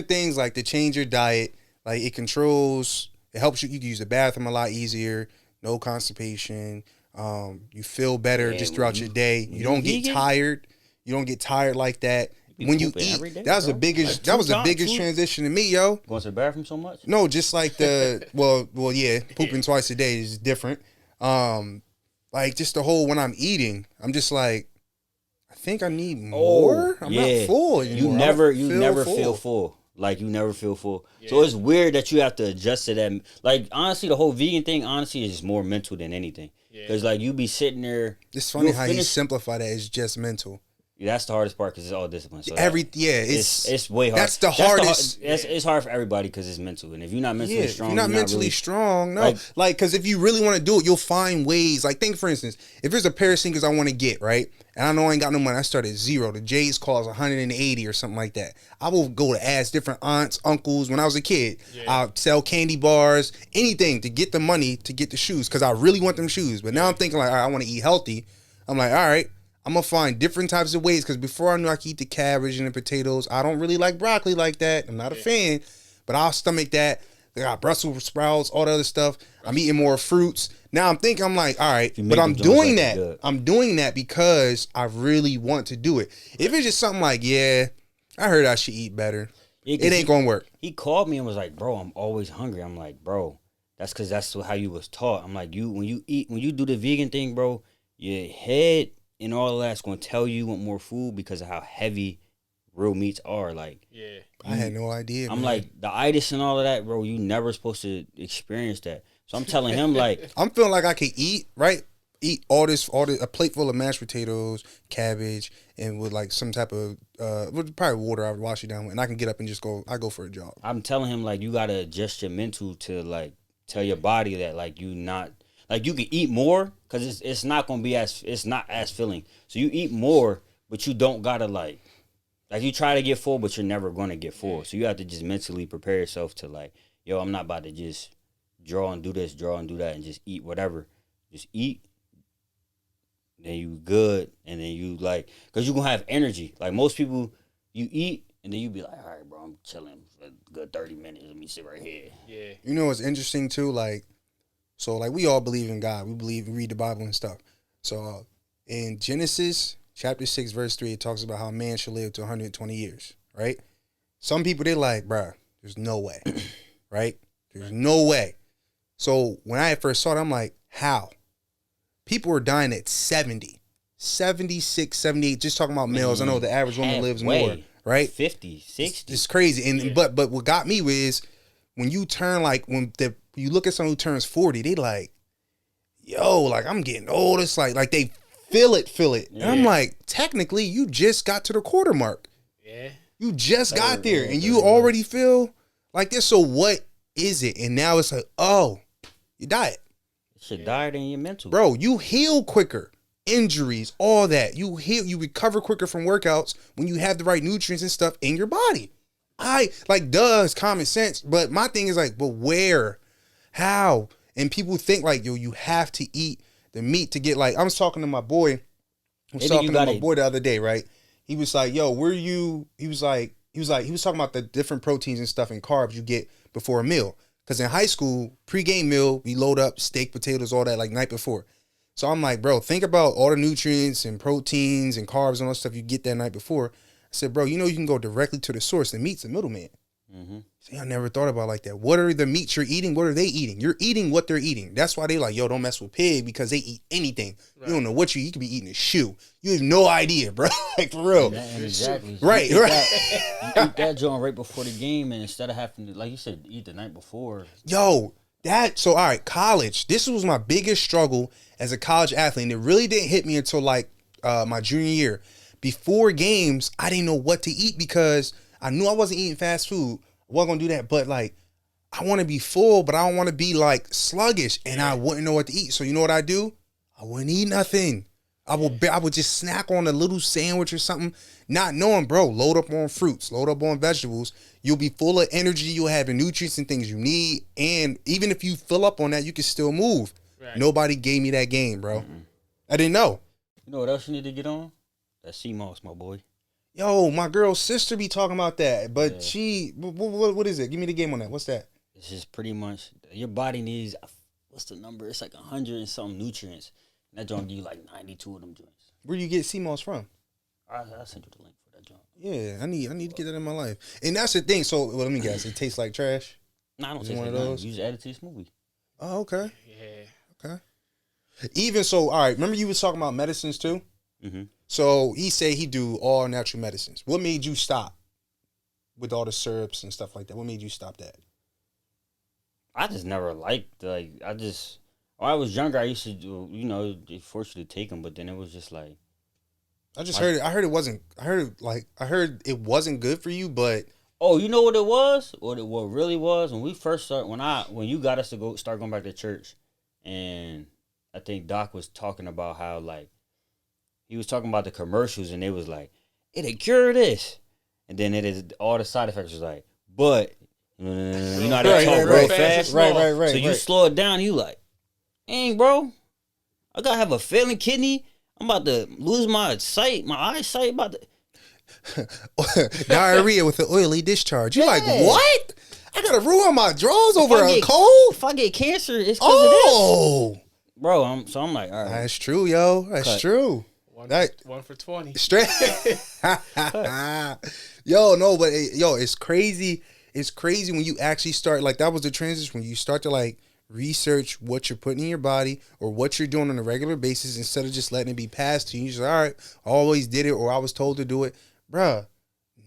things, like to change your diet, like it controls, it helps you. You can use the bathroom a lot easier. No constipation. You feel better
Yeah,
just
when
throughout
you-
your day.
when
You don't
you
get
vegan?
tired. You don't get tired like that.
be
When you
pooping
eat,
every day,
that was the
bro.
biggest.
Like
That was the
two
biggest
times.
transition to me, yo.
Going to the bathroom so much?
No, just like the well, yeah, pooping twice a day is different. Like just the whole when I'm eating, I'm just like, I think I need more. I'm not full anymore.
You never feel full. Like you never feel full. So
Yeah.
it's weird that you have to adjust to that. Like honestly, the whole vegan thing honestly is more mental than anything.
Yeah.
Because like you be sitting there.
It's funny
you'll
how you
finish-
simplify that. It's just mental.
That's the hardest part because it's all discipline. So
It's
way hard.
That's the hardest.
It's hard for everybody because it's mental. And if you're not mentally
Yeah, if
strong,
you're not mentally
really,
strong, no. Like, because if you really want to do it, you'll find ways. Like, think for instance, if there's a pair of sneakers I want to get, right? And I know I ain't got no money. I start at zero. The J's cost 180 or something like that. I will go to ask different aunts, uncles. When I was a kid, I'll sell candy bars, anything to get the money to get the shoes because I really want them shoes. But now I'm thinking like, all right, I want to eat healthy. I'm like, all right, I'm gonna find different types of ways because before I knew I could eat the cabbage and the potatoes. I don't really like broccoli like that. I'm not a fan, but I'll stomach that. They got Brussels sprouts, all the other stuff. I'm eating more fruits. Now I'm thinking, I'm like, all right,
you
but
make
I'm
them joints
doing
like
that.
good.
I'm doing that because I really want to do it. If it's just something like, yeah, I heard I should eat better,
Yeah, 'cause
it ain't gonna work.
He called me and was like, "Bro, I'm always hungry." I'm like, "Bro, that's because that's how you was taught." I'm like, when you do the vegan thing, bro, your head and all of that's gonna tell you want more food because of how heavy real meats are. Like,
Yeah.
I had no idea.
I'm
man.
like the itis and all of that, bro. You never supposed to experience that. So I'm telling him like,
I'm feeling like I could eat, right? Eat all this, a plate full of mashed potatoes, cabbage, and with like some type of, with probably water I would wash it down with, and I can get up and just go, I go for a jog.
I'm telling him like you gotta adjust your mental to like tell your body that like you not like you can eat more because it's not gonna be it's not as filling. So you eat more, but you don't gotta like you try to get full, but you're never gonna get full. So you have to just mentally prepare yourself to like, yo, I'm not about to just draw and do this, draw and do that, and just eat whatever. Just eat. Then you good, and then you like, cause you gonna have energy. Like most people, you eat, and then you be like, all right, bro, I'm chilling for a good 30 minutes. Let me sit right here.
Yeah.
You know what's interesting too? Like, so like we all believe in God. We read the Bible and stuff. So in Genesis chapter 6, verse 3, it talks about how a man should live to 120 years, right? Some people, they're like, bruh, there's no way, right? There's no way. So when I first saw it, I'm like, how? People were dying at 70, 76, 78, just talking about males. I know the average woman lives more, right?
50, 60.
It's crazy. And but what got me was when you turn like you look at someone who turns 40, they like, yo, like I'm getting old. It's like they feel it. And I'm like, technically, you just got to the quarter mark.
Yeah.
You just got there and you already feel like this. So what is it? And now it's like, oh, your diet.
Shit, diet and your mental.
Bro, you heal quicker. Injuries, all that. You recover quicker from workouts when you have the right nutrients and stuff in your body. It's common sense, but my thing is like, but where? How? And people think like, yo, you have to eat the meat to get like, I was talking to my boy. The other day, right? He was like, yo, he was talking about the different proteins and stuff and carbs you get before a meal. Because in high school, pregame meal, we load up steak, potatoes, all that like night before. So I'm like, bro, think about all the nutrients and proteins and carbs and all that stuff you get that night before. I said, bro, you can go directly to the source. The meat's the middleman. Mm-hmm. See, I never thought about it like that. What are the meats you're eating? What are they eating? You're eating what they're eating. That's why they like, yo, don't mess with pig because they eat anything. Right. You don't know what you could be eating a shoe. You have no idea, bro. Like, for real.
Exactly.
Right.
You eat that joint right before the game, and instead of having to, like you said, eat the night before.
Yo, all right, college. This was my biggest struggle as a college athlete, and it really didn't hit me until like my junior year. Before games, I didn't know what to eat because I knew I wasn't eating fast food. I wasn't gonna do that, but like I want to be full, but I don't want to be like sluggish, and I wouldn't know what to eat. So you know what I do? I wouldn't eat nothing. I would just snack on a little sandwich or something, not knowing, bro. Load up on fruits, load up on vegetables. You'll be full of energy. You'll have the nutrients and things you need, and even if you fill up on that, you can still move. Right. Nobody gave me that game, bro. Mm-mm. I didn't know.
You know what else you need to get on? That sea moss, my boy.
Yo, my girl's sister be talking about that, but what is it? Give me the game on that. What's that?
It's just pretty much your body needs. What's the number? It's like 100 and something nutrients. And that joint give you like 92 of them joints.
Where do you get sea moss from?
I'll send you the link for that joint.
Yeah, I need to get that in my life. And that's the thing. So let me guess. It tastes like trash.
No, I don't taste one of those. You just add it to your smoothie.
Oh, okay.
Yeah.
Okay. Even so, all right. Remember you was talking about medicines too. Mm-hmm. So he said he do all natural medicines. What made you stop with all the syrups and stuff like that? What made you stop that?
I just never liked, when I was younger, I used to do, they forced you to take them, but then it was just like.
I heard it wasn't good for you, but.
Oh, you know what it was? What really was? When we first started, when you got us to start going back to church, and I think Doc was talking about how, like, he was talking about the commercials, and they was like, it'll cure this. And then all the side effects was like, but, you know how they talk real fast?
Right.
So you slow it down, you like, dang, bro, I gotta have a failing kidney. I'm about to lose my eyesight, about to.
Diarrhea with an oily discharge. You're like, what? I gotta ruin my drawers over a cold?
If I get cancer, it's because of this. Bro, I'm like, all right.
That's true, yo. That's true.
One for 20.
Straight. Yo, no, but it's crazy. It's crazy when you actually start, like, that was the transition when you start to, like, research what you're putting in your body or what you're doing on a regular basis instead of just letting it be passed to you. You're just like, all right, I always did it or I was told to do it. Bruh,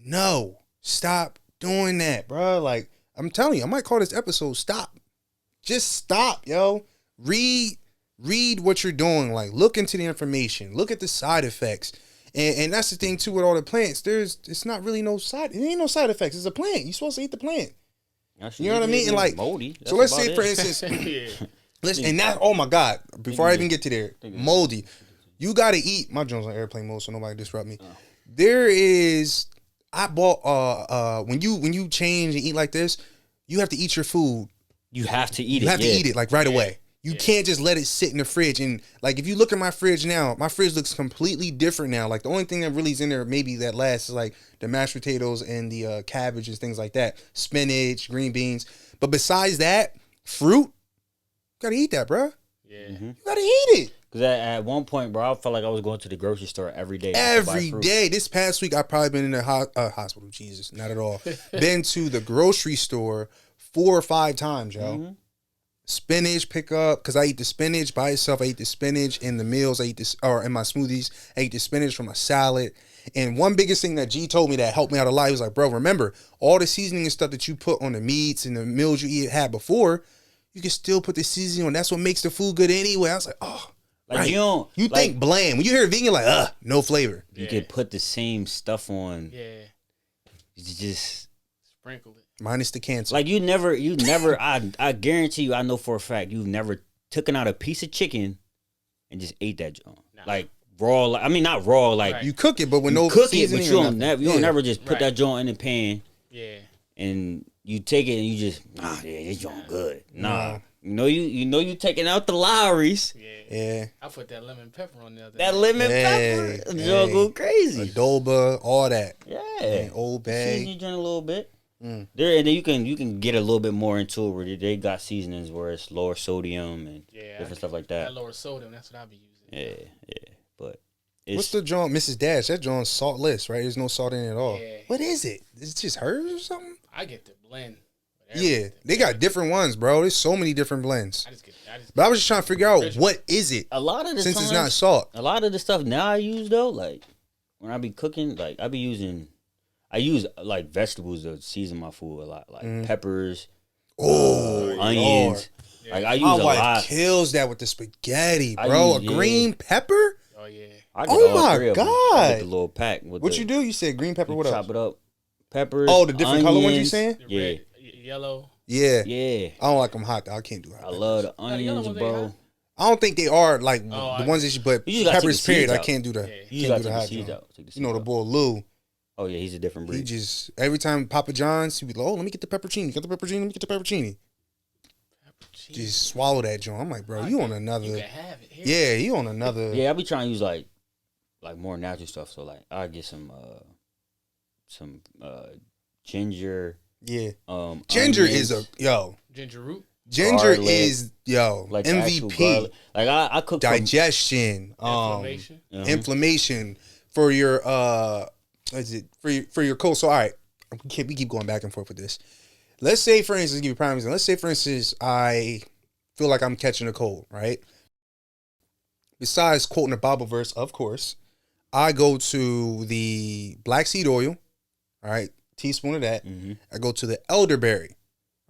no. Stop doing that, bruh. Like, I'm telling you, I might call this episode Stop. Just stop, yo. Read what you're doing. Like, look into the information. Look at the side effects. And that's the thing, too, with all the plants. It's not really it ain't no side effects. It's a plant. You're supposed to eat the plant. You know what I mean? And like, moldy. So let's say, for instance, and that, oh my God, before I even get to there, moldy. You got to eat. My joint's on airplane mode, so nobody disrupt me. I bought, when you change and eat like this, you have to eat your food.
You have to eat it.
You have to eat it, like, right away. You can't just let it sit in the fridge. And, like, if you look at my fridge now, my fridge looks completely different now. Like, the only thing that really is in there maybe that lasts is, like, the mashed potatoes and the cabbage and things like that. Spinach, green beans. But besides that, fruit, you got to eat that, bro.
Yeah.
You got to eat it.
Because at one point, bro, I felt like I was going to the grocery store every day.
Every day. This past week, I've probably been in the hospital. Jesus, not at all. Been to the grocery store 4 or 5 times, yo. Mm-hmm. Spinach pick up, because I eat the spinach by itself. I eat the spinach in the meals. I eat this, or in my smoothies. I eat the spinach from my salad. And one biggest thing that G told me that helped me out a lot, he was like, bro, remember, all the seasoning and stuff that you put on the meats and the meals you had before, you can still put the seasoning on. That's what makes the food good anyway. I was like, oh.
Like,
right.
You
think bland. When you hear vegan, you're like, no flavor.
You could put the same stuff on.
Yeah.
You just
sprinkle it.
Minus the cancer.
Like, you never, I guarantee you, I know for a fact, you've never taken out a piece of chicken and just ate that joint. Nah. Like raw, I mean not raw, like
you cook it, but with
you
no
cook
seasoning,
it, but you don't never just put that joint in the pan.
Yeah.
And you take it and you just this joint good. Nah. You know you taking out the Lowry's.
Yeah.
I put that lemon pepper on there.
That lemon pepper. The joint go crazy.
Adobo, all that.
Yeah.
And Old Bay.
Season you drink a little bit. There and then you can get a little bit more into it where they got seasonings where it's lower sodium and different stuff like that.
That lower sodium, that's what I be using.
Yeah. But
what's the joint, Mrs. Dash? That joint's saltless, right? There's no salt in it at all.
Yeah.
What is it? Is it just herbs or something?
I get the blend.
Yeah, they got different ones, bro. There's so many different blends. But I was just trying to figure out what is it.
A lot of the
since
times,
it's not salt.
A lot of the stuff now I use though, like when I be cooking, like I use like vegetables to season my food a lot, like peppers, onions.
Yeah.
Like I use
my
a
wife
lot.
Kills that with the spaghetti, bro. A green pepper.
Oh yeah.
Oh my god!
I get the little pack.
What you do? You said green pepper. What else?
Chop it up. Peppers.
Oh, the different color ones you saying?
The red, yellow.
Yeah.
Yeah.
I don't like them hot though. I can't do hot.
I love the onions, bro.
I don't think they are like the ones that you put peppers. Period. I can't do that.
You
can't
do
the hot.
You
know the boy Lou.
Oh yeah, he's a different breed.
He just every time Papa John's, he be like, "Oh, let me get the peppercini. Got the peppercini. Let me get the peppercini." Just swallow that joint. I'm like, bro, you on another.
You can have it here.
Yeah, you on another.
Yeah, I be trying to use like more natural stuff. So like I get some ginger.
Yeah. Ginger
onions.
is
ginger root.
Ginger
garlic,
is
like
MVP.
Like I cook
digestion, inflammation for your for your cold. So all right, we keep going back and forth with this. Let's say, for instance, give you a prime example. Let's say, for instance, I feel like I'm catching a cold, right? Besides quoting the Bible verse, of course, I go to the black seed oil, all right, teaspoon of that. I go to the elderberry,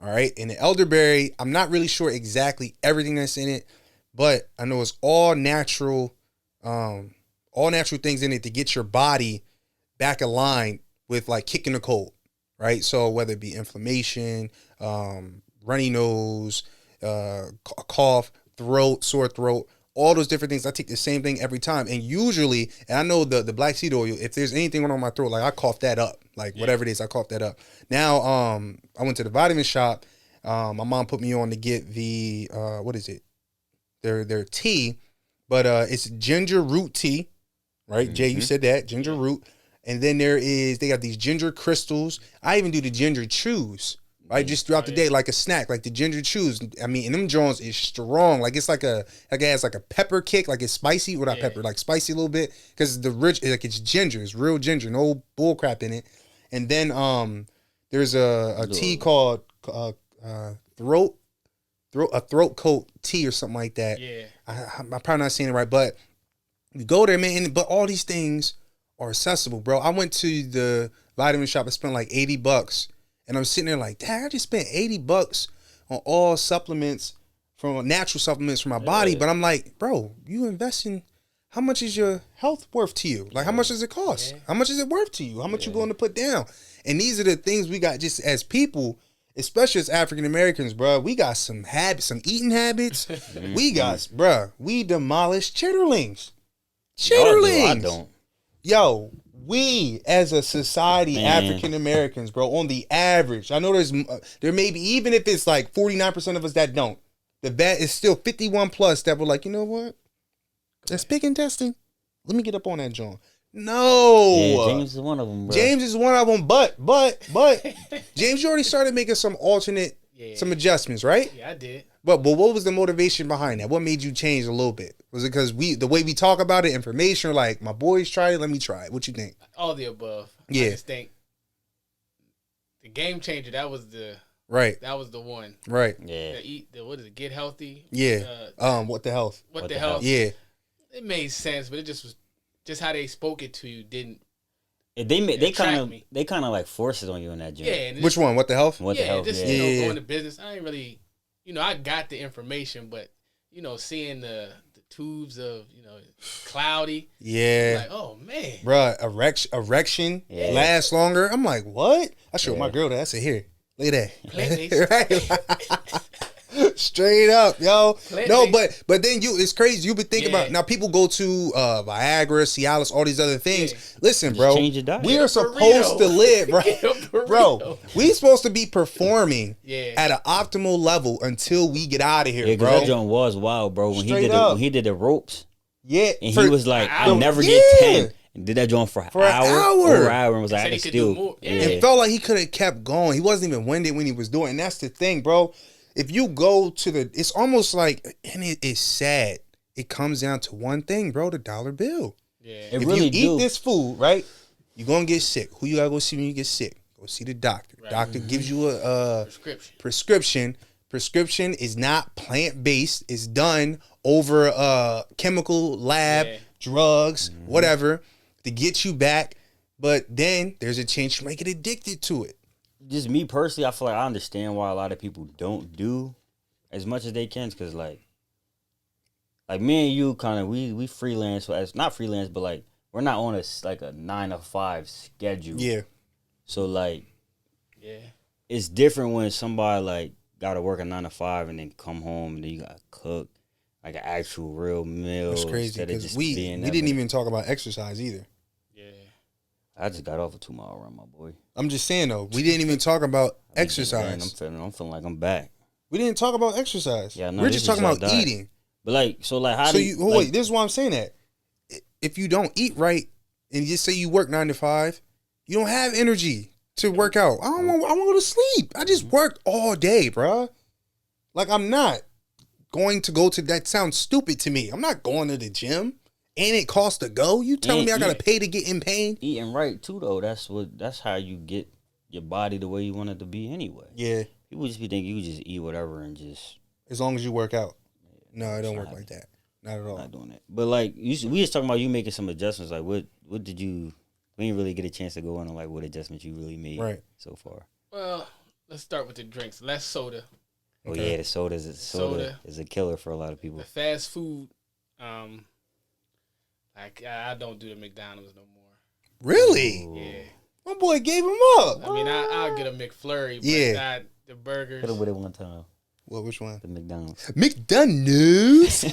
all right? And the elderberry, I'm not really sure exactly everything that's in it, but I know it's all natural things in it to get your body back aligned with like kicking the cold. Right, so whether it be inflammation, runny nose, cough, sore throat, all those different things, I take the same thing every time. And usually, and I know the black seed oil, if there's anything going on my throat, like I cough that up, like whatever it is, I cough that up. Now, I went to the vitamin shop. My mom put me on to get the what is it? Their tea, but it's ginger root tea, right? Jay, you said that ginger root. And then they got these ginger crystals. I even do the ginger chews, right? Just throughout the day, like a snack, like the ginger chews. I mean, and them joints is strong. Like it's like it has like a pepper kick, like it's spicy, or not pepper, like spicy a little bit. Because it's ginger, it's real ginger, no bull crap in it. And then there's a tea called throat coat tea or something like that.
Yeah.
I'm probably not saying it right, but you go there, man, but all these things are accessible, bro. I went to the vitamin shop. I spent like $80, and I'm sitting there like, dang, I just spent $80 on all supplements, from natural supplements for my body. But I'm like, bro, you investing. How much is your health worth to you? Like, how much does it cost? How much is it worth to you? How much you going to put down? And these are the things we got just as people, especially as African Americans, bro. We got some habits, some eating habits. We demolish chitterlings. Chitterlings.
I don't.
Yo, we as a society, African Americans, bro, on the average, I know there may be, even if it's like 49% of us that don't, the vet is still 51 plus that were like, you know what? That's pig intestine. Let me get up on that joint. No.
Yeah, James is one of them, bro.
James is one of them, but James, you already started making some alternate, some adjustments, right?
Yeah, I did.
But what was the motivation behind that? What made you change a little bit? Was it because the way we talk about it, information, or like my boys tried it, let me try it? What you think?
All the above.
Yeah.
I just think the game changer, that was the one.
Right.
Yeah.
What is it? Get healthy.
Yeah. What the health?
What the health?
Yeah.
It made sense, but it just was how they spoke it to you didn't.
They kind of like force it on you in that job.
Yeah.
Which one? What the health?
What the health?
Going to business. I ain't really. I got the information, but seeing the tubes of cloudy.
Yeah.
Like, oh man,
bruh, erection lasts longer. I'm like, what? I showed my girl that. I said, here, look at that.
Right.
Straight up, yo.
Plant-based.
No, but then it's crazy. You been thinking about now. People go to Viagra, Cialis, all these other things.
Yeah.
Listen,
Just
bro.
change your diet.
We are supposed to live,
Get a
bro.
burrito.
Bro, we supposed to be performing
Yeah.
at an optimal level until we get out of here,
Yeah,
bro.
because that joint was wild, bro. When
Straight up.
when he did the ropes,
Yeah,
and he was like,
an
"I'll
hour.
never
Yeah.
get 10," and did that joint for an hour, over an hour, and was like,
Said
"I
he
can
could do
still."
more. Yeah.
It felt like he could have kept going. He wasn't even winded when he was doing. And that's the thing, bro. If you go to it's almost like, and it's sad. It comes down to one thing, bro: the dollar bill.
Yeah.
It
If
really
you
do.
eat this food, right, you're gonna get sick. Who you gotta go see when you get sick? Go see the doctor.
Right.
Doctor gives you a
Prescription.
Prescription is not plant based. It's done over a chemical lab, drugs, whatever, to get you back. But then there's a chance you might get addicted to it.
Just me personally, I feel like I understand why a lot of people don't do as much as they can, because like me and you, kind of we freelance, as not freelance, but like we're not on a 9 to 5 schedule.
Yeah.
So like,
Yeah.
it's different when somebody like got to work a 9 to 5 and then come home and then you got to cook like an actual real meal.
That's crazy
instead of
because
just
we
being
didn't even talk about exercise either.
Yeah.
I just got off a 2-mile run, my boy.
I'm just saying though, we didn't even talk about
Man,
exercise.
I'm feeling like I'm back.
We didn't talk about exercise.
Yeah, no,
we're
this
just
is
talking about
our diet.
eating.
But like, so like, how
So
do
you
like,
wait? This is why I'm saying that. If you don't eat right and you just say you work 9 to 5, you don't have energy to work out. I want to go to sleep. I just worked all day, bruh. Like I'm not going to go to. That sounds stupid to me. I'm not going to the gym, and it costs to go. You telling me I gotta pay to get in pain?
Eating right too, though. That's how you get your body the way you want it to be anyway.
Yeah,
People just be thinking you just eat whatever and just
as long as you work out. No, it don't work like that. Not at all.
not doing it. But like, we just talking about you making some adjustments. Like, what did you? We didn't really get a chance to go in on like what adjustments you really made so far.
Well, let's start with the drinks. Less soda.
Oh yeah, the soda is a killer for a lot of people.
The fast food. Like I don't do the McDonald's no more.
Really?
Ooh.
Yeah.
My boy gave him up.
I mean, I'll get a McFlurry, but
Yeah.
not the burgers.
Could have with it one time.
What? Which one?
The McDonald's.
McDonald's.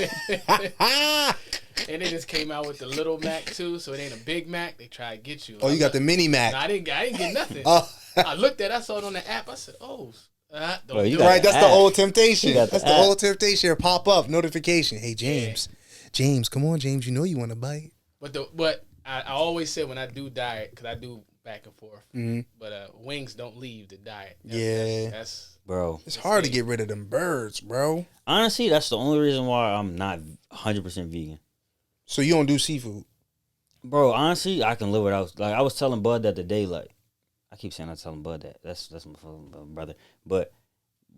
And they just came out with the little Mac too, so it ain't a Big Mac. They try to get you.
Oh, you got the mini Mac.
No, I didn't get nothing.
Oh.
I looked at it, I saw it on the app. I said, don't
Well, you
do
got
it.
Right, that's the
app.
old temptation.
You got
That's
the
the
app.
old temptation. Pop up notification. Hey James, James, come on, James. You know you want to bite.
But I always say when I do diet, because I do back and forth,
Mm-hmm.
but wings don't leave the diet. That's
Bro,
It's hard to get rid of them birds, bro.
honestly, that's the only reason why I'm not 100% vegan.
So you don't do seafood?
Bro, honestly, I can live without. Like I was telling Bud that the day, like I keep saying I'm telling Bud that. That's my brother. But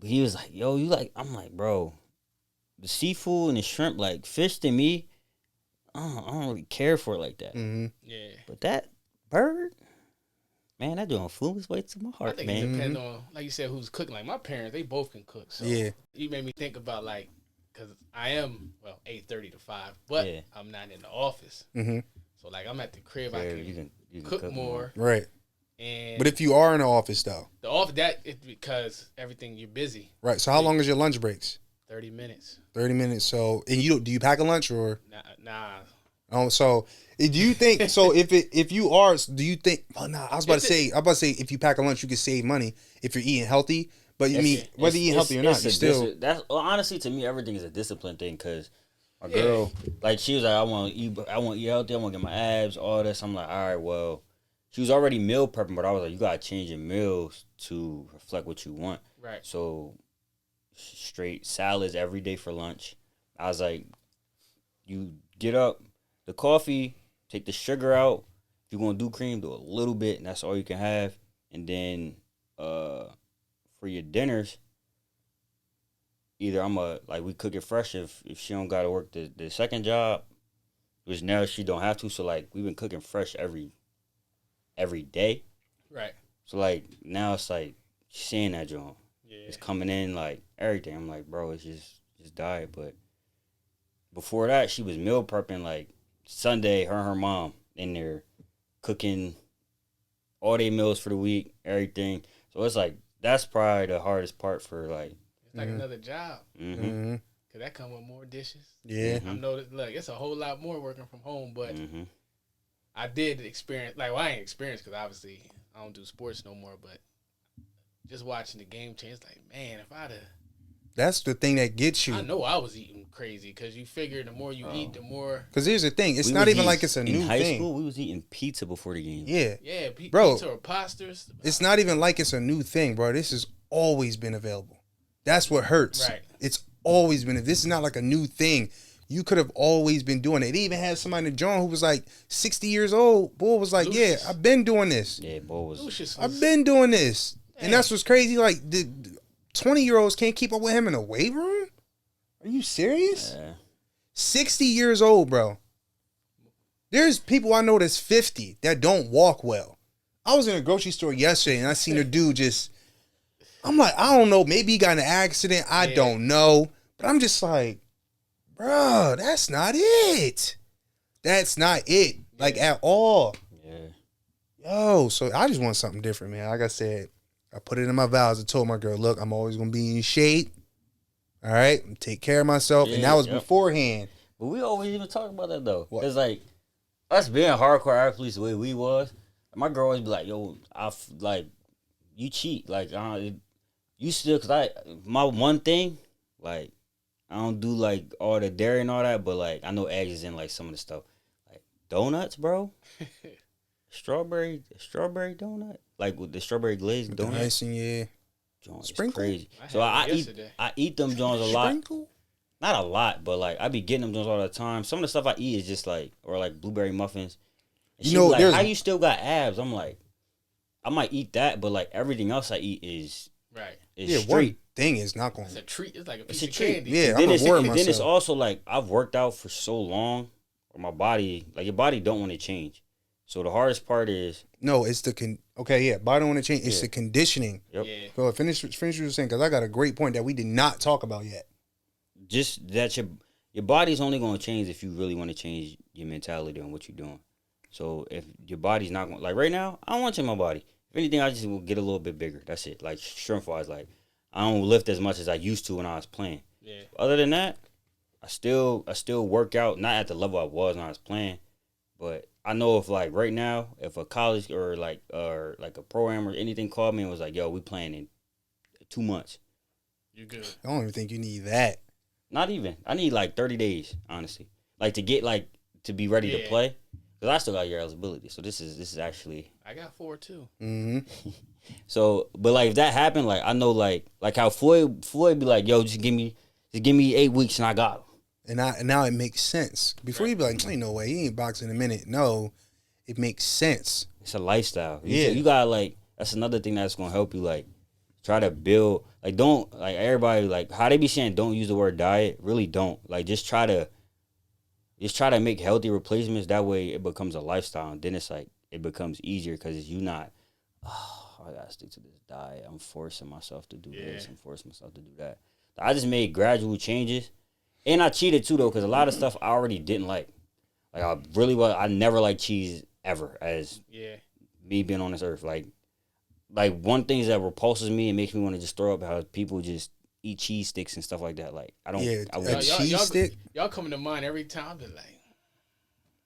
he was like, "Yo, you like?" I'm like, "Bro, the seafood and the shrimp, like fish to me, I don't really care for it like that.
Mm-hmm.
yeah.
But that bird, man, that doing flew its way to my
I
heart,
think
man.
it depends on, like you said, who's cooking. Like my parents, they both can cook. So
Yeah.
you made me think about like, because I am 8:30 to 5, but
Yeah.
I'm not in the office.
Mm-hmm.
So like I'm at the crib,
Yeah,
I can,
you can
cook more.
Right.
And
But if you are in the office though,
the off that it's because everything you're busy.
right? So how long is your lunch breaks?
30 minutes.
30 minutes. So and do you pack a lunch or?
Nah.
So do you think so? If you are, do you think? Well, nah. I was about to say if you pack a lunch, you can save money if you're eating healthy. But you mean whether you eat healthy or not, you still.
That's honestly to me, everything is a discipline thing. Cause my girl, like she was like, I want to eat healthy. I want to get my abs, all this. I'm like, all right, well, she was already meal prepping, but I was like, you gotta change your meals to reflect what you want.
Right.
So straight salads every day for lunch. I was like, you get up, the coffee, take the sugar out. If you're gonna do cream, do a little bit, and that's all you can have. And then for your dinners, either we cook it fresh if she don't gotta work the second job, which now she don't have to. So like we've been cooking fresh every day.
Right.
So like now it's like she's seeing that joint.
Yeah.
It's coming in like everything. I'm like, bro, it's just diet. But before that, she was meal prepping like Sunday. Her and her mom in there cooking all their meals for the week, everything. So it's like that's probably the hardest part for like
like another job.
Mm-hmm.
Cause that come with more dishes.
Yeah.
I know that. Look, it's a whole lot more working from home, but I did experience. Like, well, I ain't experienced because obviously I don't do sports no more. But just watching the game change, like, man, if I'd have.
That's the thing that gets you.
I know I was eating crazy because you figure the more you eat, the more.
Because here's the thing. It's not even like it's a new thing.
In high school, we was eating pizza before the game.
Yeah.
Yeah,
bro,
pizza or pastas.
It's not even like it's a new thing, bro. This has always been available. That's what hurts.
Right.
It's always been. This is not like a new thing. You could have always been doing it. They even had somebody in John who was like 60 years old. Boy was like,
Lucius.
yeah, I've been doing this.
Yeah, boy was.
I've been doing this.
Damn.
And that's what's crazy. Like, the 20-year-olds can't keep up with him in a weight room? Are you serious?
Yeah.
60 years old, bro. There's people I know that's 50 that don't walk well. I was in a grocery store yesterday and I seen a dude just, I'm like, I don't know, maybe he got in an accident. I don't know. But I'm just like, bro, that's not it. That's not it. Like, at all.
Yeah.
Yo, so I just want something different, man. Like I said, I put it in my vows. I told my girl, look, I'm always going to be in shape. All right? Take care of myself. And that was beforehand.
But we always even talk about that, though.
What?
It's like, us being hardcore athletes the way we was, my girl always be like, yo, you cheat. Like, you still, because my one thing, like, I don't do, like, all the dairy and all that, but, like, I know eggs is in, like, some of the stuff. Like, donuts, bro. strawberry donut. Like, with the strawberry glazed donut.
The icing, yeah.
Joint
Sprinkle?
is crazy. So I eat them joints a lot.
Sprinkle?
Not a lot, but, like, I be getting them joints all the time. Some of the stuff I eat is just, like, or, like, blueberry muffins. And she like, how you still got abs? I'm like, I might eat that, but, like, everything else I eat is straight.
One thing is not going.
It's a treat. It's like a piece
It's a
of
treat.
candy.
Yeah,
then
I'm aware of myself.
Then it's also like I've worked out for so long, or my body, like your body don't want to change. So the hardest part is
it's the body don't want to change. It's the conditioning.
Yep.
Yeah.
Go ahead, finish what you were saying because I got a great point that we did not talk about yet.
Just that your body's only going to change if you really want to change your mentality on what you're doing. So if your body's not going, like right now, I don't want to change my body. If anything, I just will get a little bit bigger. That's it. Like strength wise, like I don't lift as much as I used to when I was playing.
Yeah.
Other than that, I still work out, not at the level I was when I was playing, but I know if like right now, if a college or like a program or anything called me and was like, "Yo, we playing in 2 months,"
You good?
I don't even think you need that.
Not even. I need like 30 days, honestly, like to get like to be ready to play. Because I still got your eligibility, so this is actually.
I got 4 too.
Mm-hmm.
So, but like if that happened, like I know like how Floyd be like, "Yo, just give me 8 weeks and I got him."
And now it makes sense. Before you be like, ain't no way, he ain't boxing in a minute. No, it makes sense.
It's a lifestyle.
Yeah.
You gotta like, that's another thing that's gonna help you, like, try to build, like, don't, like, everybody, like, how they be saying don't use the word diet, really don't. Like, just try to make healthy replacements. That way it becomes a lifestyle. And then it's like, it becomes easier because you not, I gotta stick to this diet. I'm forcing myself to do this. I'm forcing myself to do that. I just made gradual changes. And I cheated too, though, because a lot of stuff I already didn't like. Like, I never liked cheese ever as me being on this earth. Like one thing that repulses me and makes me want to just throw up how people just eat cheese sticks and stuff like that. Like, I don't.
Yeah,
I
a cheese stick?
Y'all coming to mind every time. I've been like,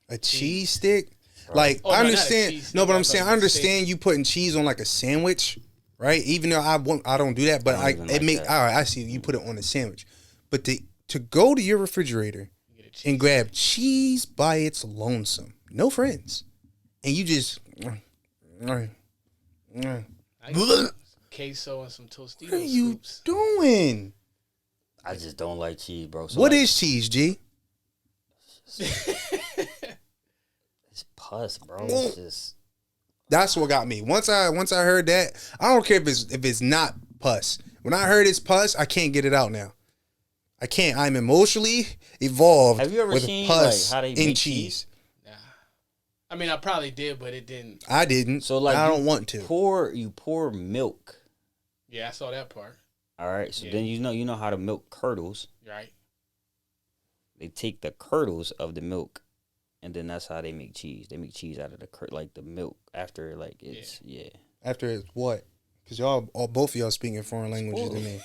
a cheese stick? Like, I understand. No, but I'm saying, I understand you putting cheese on like a sandwich, right? Even though I don't do that, but all right, I see you put it on a sandwich. But to go to your refrigerator and grab cheese by its lonesome, no friends, and you just
queso and some Tostitos.
What are you
scoops.
doing?
I just don't like cheese, bro. So
What is cheese, G?
It's pus, bro. It's just.
That's what got me. Once I heard that, I don't care if it's not pus. When I heard it's pus, I can't get it out now. I can't. I'm emotionally evolved.
Have you ever
with
seen
pus
like how they
in
make
cheese?
Nah. I mean, I probably did, but it didn't.
I didn't.
So like,
I don't want to.
You pour milk.
Yeah, I saw that part.
All right. So then you know how the milk curdles.
Right.
They take the curdles of the milk, and then that's how they make cheese. They make cheese out of the milk after like it's
After it's what? Because both of y'all speaking foreign languages to me.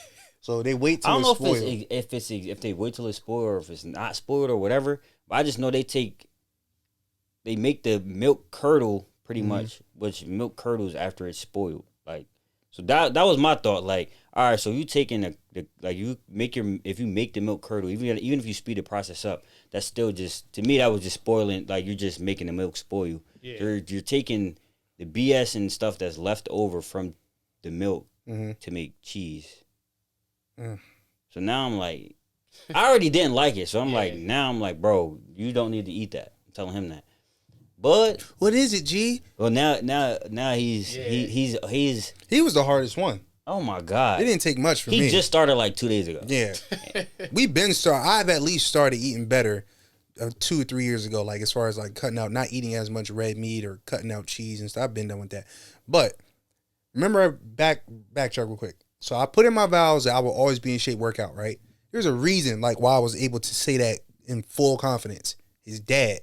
So they wait till
I don't know
spoiled.
if they wait till it's spoiled or if it's not spoiled or whatever. But I just know they make the milk curdle pretty much, which milk curdles after it's spoiled. Like, so that was my thought. Like, all right, so you taking if you make the milk curdle, even if you speed the process up, that's still just, to me, that was just spoiling. Like, you're just making the milk spoil. Yeah. You're taking the BS and stuff that's left over from the milk to make cheese. So now I'm like, I already didn't like it. So I'm like, bro, you don't need to eat that. I'm telling him that. But
what is it, G?
Well, now he
was the hardest one.
Oh my God!
It didn't take much for me.
He just started like 2 days ago.
Yeah, I've at least started eating better 2 or 3 years ago. Like as far as like cutting out, not eating as much red meat or cutting out cheese and stuff. I've been done with that. But remember, backtrack real quick. So I put in my vows that I will always be in shape, workout. Right? There's a reason like why I was able to say that in full confidence. His dad.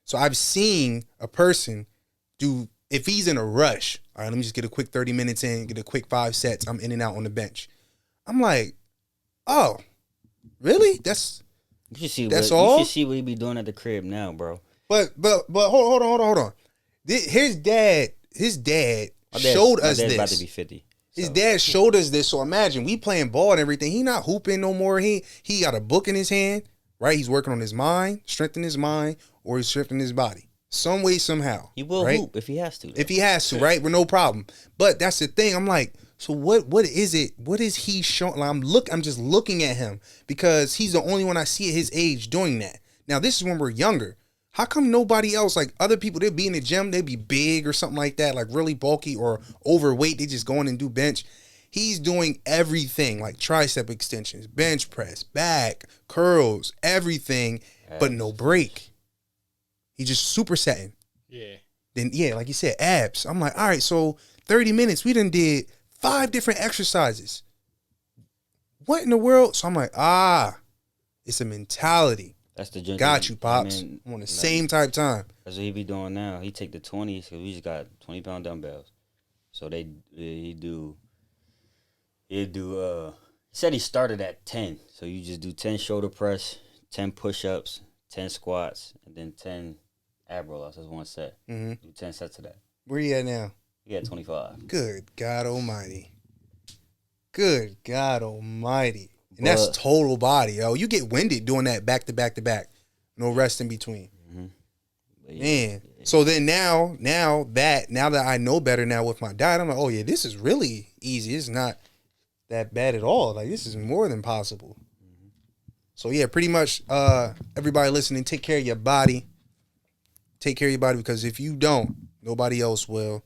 So I've seen a person do, if he's in a rush, all right, let me just get a quick 30 minutes in, get a quick 5 sets, I'm in and out on the bench. I'm like, oh, really? That's all?
You should see what he be doing at the crib now, bro.
But hold on. His dad showed us this.
About to be 50.
His dad showed us this. So imagine, we playing ball and everything. He not hooping no more. He got a book in his hand, right? He's working on his mind, strengthening his mind, or he's strengthening his body. Some way, somehow.
He will hoop if he has to.
If he has to, right? With no problem. But that's the thing. I'm like, so what is it? What is he showing? Like I'm just looking at him because he's the only one I see at his age doing that. Now, this is when we're younger. How come nobody else, like other people, they'd be in the gym, they'd be big or something like that, like really bulky or overweight. They just go in and do bench. He's doing everything, like tricep extensions, bench press, back, curls, everything, but no break. He just supersetting. Yeah. Then, like you said, abs. I'm like, all right, so 30 minutes, we done did 5 different exercises. What in the world? So I'm like, it's a mentality.
That's the gym.
Got you, Pops. I'm on the same type time.
That's what he be doing now. He take the 20s, because we just got 20-pound dumbbells. So he said he started at 10. So you just do 10 shoulder press, 10 push-ups, 10 squats, and then 10 ab roll-outs. That's one set. Do 10 sets of that.
Where you at now?
He at 25.
Good God Almighty. Good God Almighty. And that's total body, yo. You get winded doing that back to back to back. No rest in between. Man. So then now that I know better now with my diet, I'm like, oh yeah, this is really easy. It's not that bad at all. Like, this is more than possible. So yeah, pretty much everybody listening, take care of your body. Take care of your body, because if you don't, nobody else will.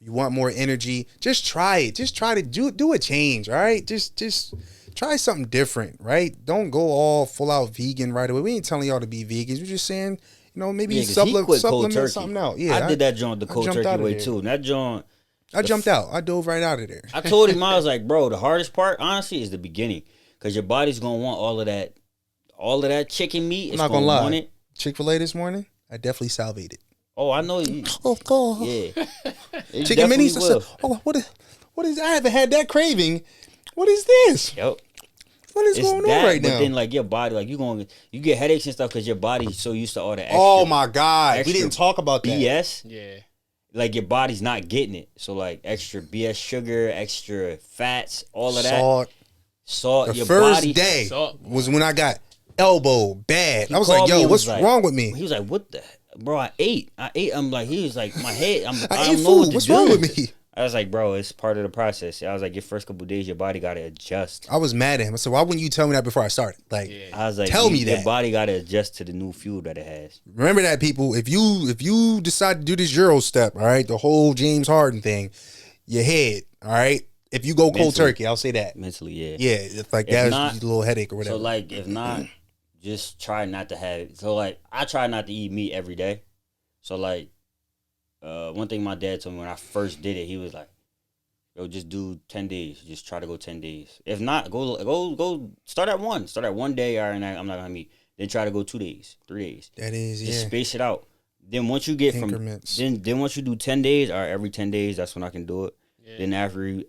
You want more energy, just try it. Just try to do a change, all right? Just try something different, right? Don't go all full out vegan right away. We ain't telling y'all to be vegans. We're just saying, maybe supplement something out. Yeah,
I did that joint the cold turkey way too. And that joint,
I jumped out. I dove right out of there.
I told him, I was like, bro, the hardest part, honestly, is the beginning, because your body's gonna want all of that chicken meat.
I'm not gonna lie. Chick-fil-A this morning, I definitely salivated.
Oh, I know you.
Oh God.
Yeah.
Chicken minis. What is? I haven't had that craving. What is this?
Yep.
What is going on right now?
But then, like, your body, like, you get headaches and stuff because your body's so used to all the extra.
Oh my God, we didn't talk about that.
BS.
Yeah.
Like, your body's not getting it. So, like, extra BS sugar, extra fats, all of
Salt.
The
your first day was when I got elbowed bad. I was like, yo, what's wrong with me?
He was like, what the? Bro, I ate. I'm like, he was like, my head. I
ate
don't know
food.
what to
What's
do.
wrong with me?
I was like, bro, it's part of the process. I was like, your first couple of days, your body got to adjust.
I was mad at him. I said, why wouldn't you tell me that before I started? Like,
I was like,
tell me that.
Your body got to adjust to the new fuel that it has.
Remember that, people. If you decide to do this Euro step, all right, the whole James Harden thing, your head, all right. If you go cold turkey, I'll say that.
Mentally, yeah.
Yeah, it's like that's a little headache or whatever.
So, like, if not, just try not to have it. So, like, I try not to eat meat every day. So, like, one thing my dad told me when I first did it, he was like, yo, just do 10 days. Just try to go 10 days. If not, go start at 1. Start at 1 day, all right, I'm not going to meet. Then try to go 2 days, 3 days.
That is,
just space it out. Then once you get increments. Then once you do 10 days, all right, every 10 days, that's when I can do it.
Yeah.
Then every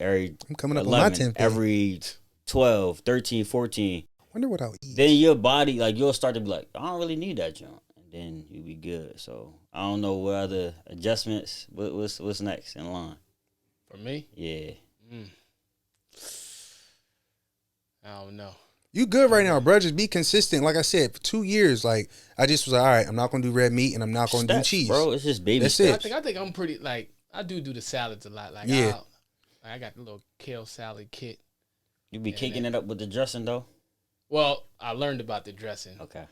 I'm coming up
11,
on my 10th.
every 12, 13, 14.
Wonder what I'll eat.
Then your body, like, you'll start to be like, I don't really need that junk. And then you'll be good. So I don't know what other adjustments. What's next in line?
For me?
Yeah.
I don't know.
You good right now, bro. Just be consistent. Like I said, for 2 years, like I just was like, all right, I'm not gonna do red meat and I'm not gonna do cheese,
bro. It's just baby
That's
steps.
it.
I think I'm pretty like I do the salads a lot. Like
Yeah.
I got the little kale salad kit.
You be kicking it up with the dressing though.
Well, I learned about the dressing.
Okay.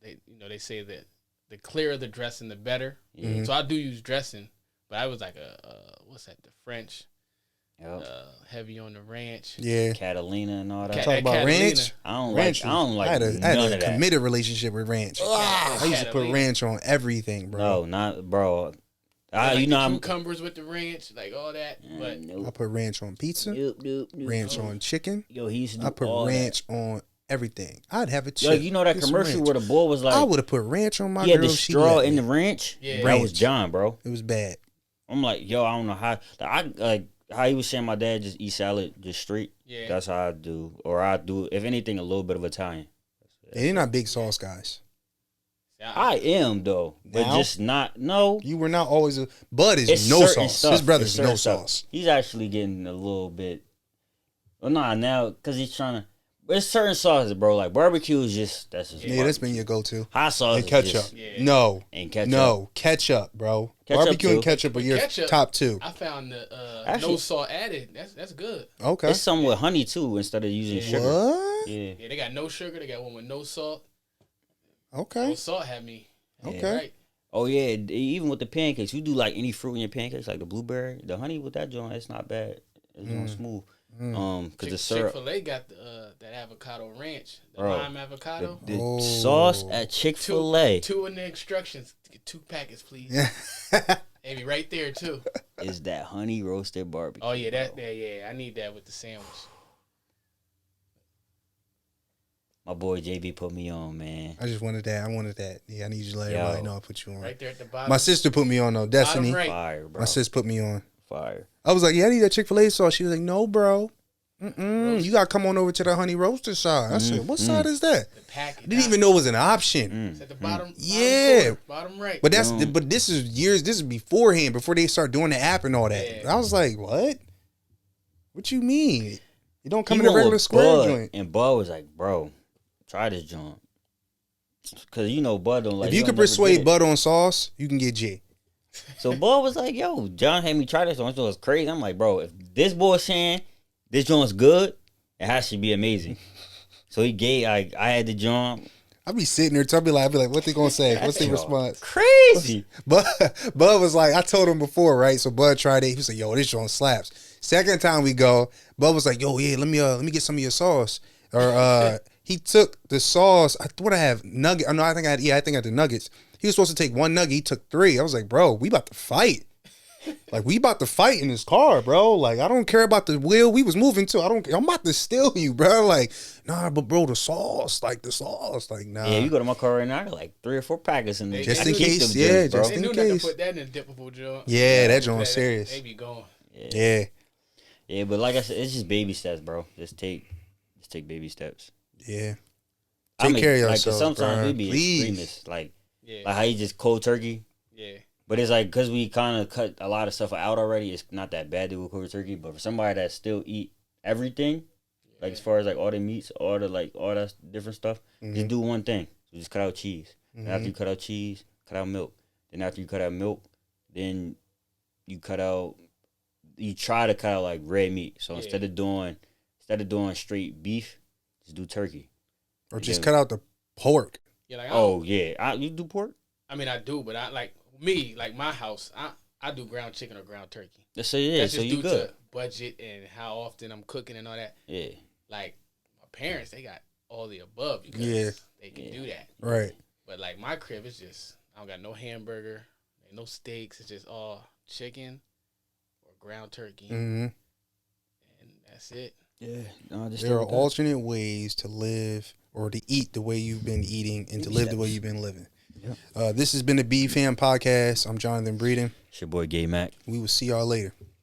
They say that the clearer the dressing, the better.
Yeah.
So I do use dressing, but I was like what's that? The French.
Yep.
Heavy on the ranch.
Yeah.
Catalina and all that.
Talk about
Catalina.
ranch.
I don't
Ranch.
like
I had
none
a
of that.
committed relationship with ranch. I used to put
Catalina.
ranch on everything, bro.
No, not bro.
Like
You know
the
I'm
cucumbers with the ranch, like all that. But
I put ranch on pizza,
nope.
ranch on chicken.
Yo, he used to do
I put
all
ranch on everything. I'd have a chip.
Yo, you know that
get some
commercial
ranch.
where the boy was like,
I would have put ranch on my
he had
girl.
the
if she
straw
let
in
me.
the ranch.
Yeah.
That
Ranch.
was John, bro.
It was bad.
I'm like, yo, I don't know how. Like how he was saying, my dad just eat salad just straight.
Yeah.
That's how I do, or I do, if anything, a little bit of Italian.
And they're not big sauce guys.
I am though, but
Now?
just not. No,
You were not always a. Bud is
it's
no
certain
sauce.
stuff.
His brother's
It's certain
no
stuff.
sauce.
He's actually getting a little bit. Well, nah, now because he's trying to. But it's certain sauces, bro. Like barbecue is just that's just.
Yeah, that's been your go-to.
hot sauce
And
is
ketchup.
just-
Yeah.
No.
and ketchup.
No. Ketchup, bro.
Ketchup
Barbecue
too.
and ketchup are your
Ketchup.
top two.
I found the
Actually-
no salt added. That's good.
Okay.
It's some with honey too instead of using sugar.
What?
Yeah.
Yeah, they got no sugar. They got one with no salt.
Okay.
No salt had me.
Okay.
Right.
Oh yeah, even with the pancakes, you do like any fruit in your pancakes, like the blueberry, the honey with that joint. It's not bad. It's smooth. Because the syrup,
Chick-fil-A got that avocado ranch, the
Bro,
lime avocado.
the
Oh.
sauce at Chick-fil-A
Two in the instructions. Get 2 packets, please.
Yeah.
Maybe right there too.
is that honey roasted barbecue.
Oh yeah, yeah. I need that with the sandwich.
My boy JB put me on, man.
I just wanted that. I wanted that. Yeah, I need you to let everybody know I put you on.
Right there at the bottom.
My sister put me on though. Destiny.
right.
Fire, bro.
My sis put me on.
Fire.
I was like, yeah, I need that Chick-fil-A sauce. She was like, no, bro. You got to come on over to the honey roasted side. I said, what side is that?
The packet.
I didn't even know it was an option.
It's at the bottom.
Yeah.
Corner, bottom right.
But but this is years. This is beforehand, before they start doing the app and all that.
Yeah.
I was like, what? What you mean? You don't come
He
in a
went
regular
with
square
Bud,
joint.
and Bud was like, bro, try this joint. Because you know Bud don't like.
If you
he'll
can
never get
persuade
it.
Bud on sauce, you can get G.
So Bud was like, yo, John had me try this joint. So it's crazy. I'm like, bro, if this boy saying this joint's good, it has to be amazing. So he gave, I had the joint.
I be sitting there, I be like, what they gonna say? What's their
Yo,
response?
Crazy.
Bud was like, I told him before, right? So Bud tried it. He was like, yo, this joint slaps. Second time we go, Bud was like, yo, yeah, let me get some of your sauce. Or he took the sauce. What I have nugget. No, I think I had the nuggets. He was supposed to take 1 nugget. He took 3. I was like, bro, we about to fight. Like we about to fight in this car, bro. Like I don't care about the wheel. We was moving too. I'm about to steal you, bro. Like nah, but bro, the sauce, like nah.
Yeah, you go to my car right now, there like 3 or 4 packets in there.
Just
I
in
keep
case,
them
yeah,
joints, bro.
just
They
in
knew not
case.
to put that in the dippable joint.
Yeah, that joint's serious.
They be going.
Yeah,
Yeah, but like I said, it's just baby steps, bro. Just take baby steps.
yeah.
I
Take
mean,
care of
like, 'cause
yourself,
sometimes
bro.
we be
Please.
extremists, like
Yeah.
how you just cold turkey.
Yeah.
But it's like because we kind of cut a lot of stuff out already. It's not that bad to do with cold turkey. But for somebody that still eat everything, like as far as like all the meats, all that different stuff, just do one thing. So just cut out cheese. And after you cut out cheese, cut out milk. Then after you cut out milk, then you try to cut out like red meat. So instead of doing straight beef, just do turkey.
Or just cut out the pork.
Yeah. Like,
Oh yeah, you do pork?
I mean, I do, but I like my house. I do ground chicken or ground turkey.
So yeah,
That's
so
just
you
due
good?
to budget and how often I'm cooking and all that.
Yeah.
Like my parents, they got all the above because they can do that.
Right.
But like my crib is just I don't got no hamburger, ain't no steaks. It's just all chicken or ground turkey,
Mm-hmm.
and that's it.
Yeah. No, just
There are
stick with that.
alternate ways to live or to eat the way you've been eating and to live the way you've been living.
Yeah.
This has been the BFAM podcast. I'm Jonathan Breeden.
It's your boy Gay Mac.
We will see y'all later.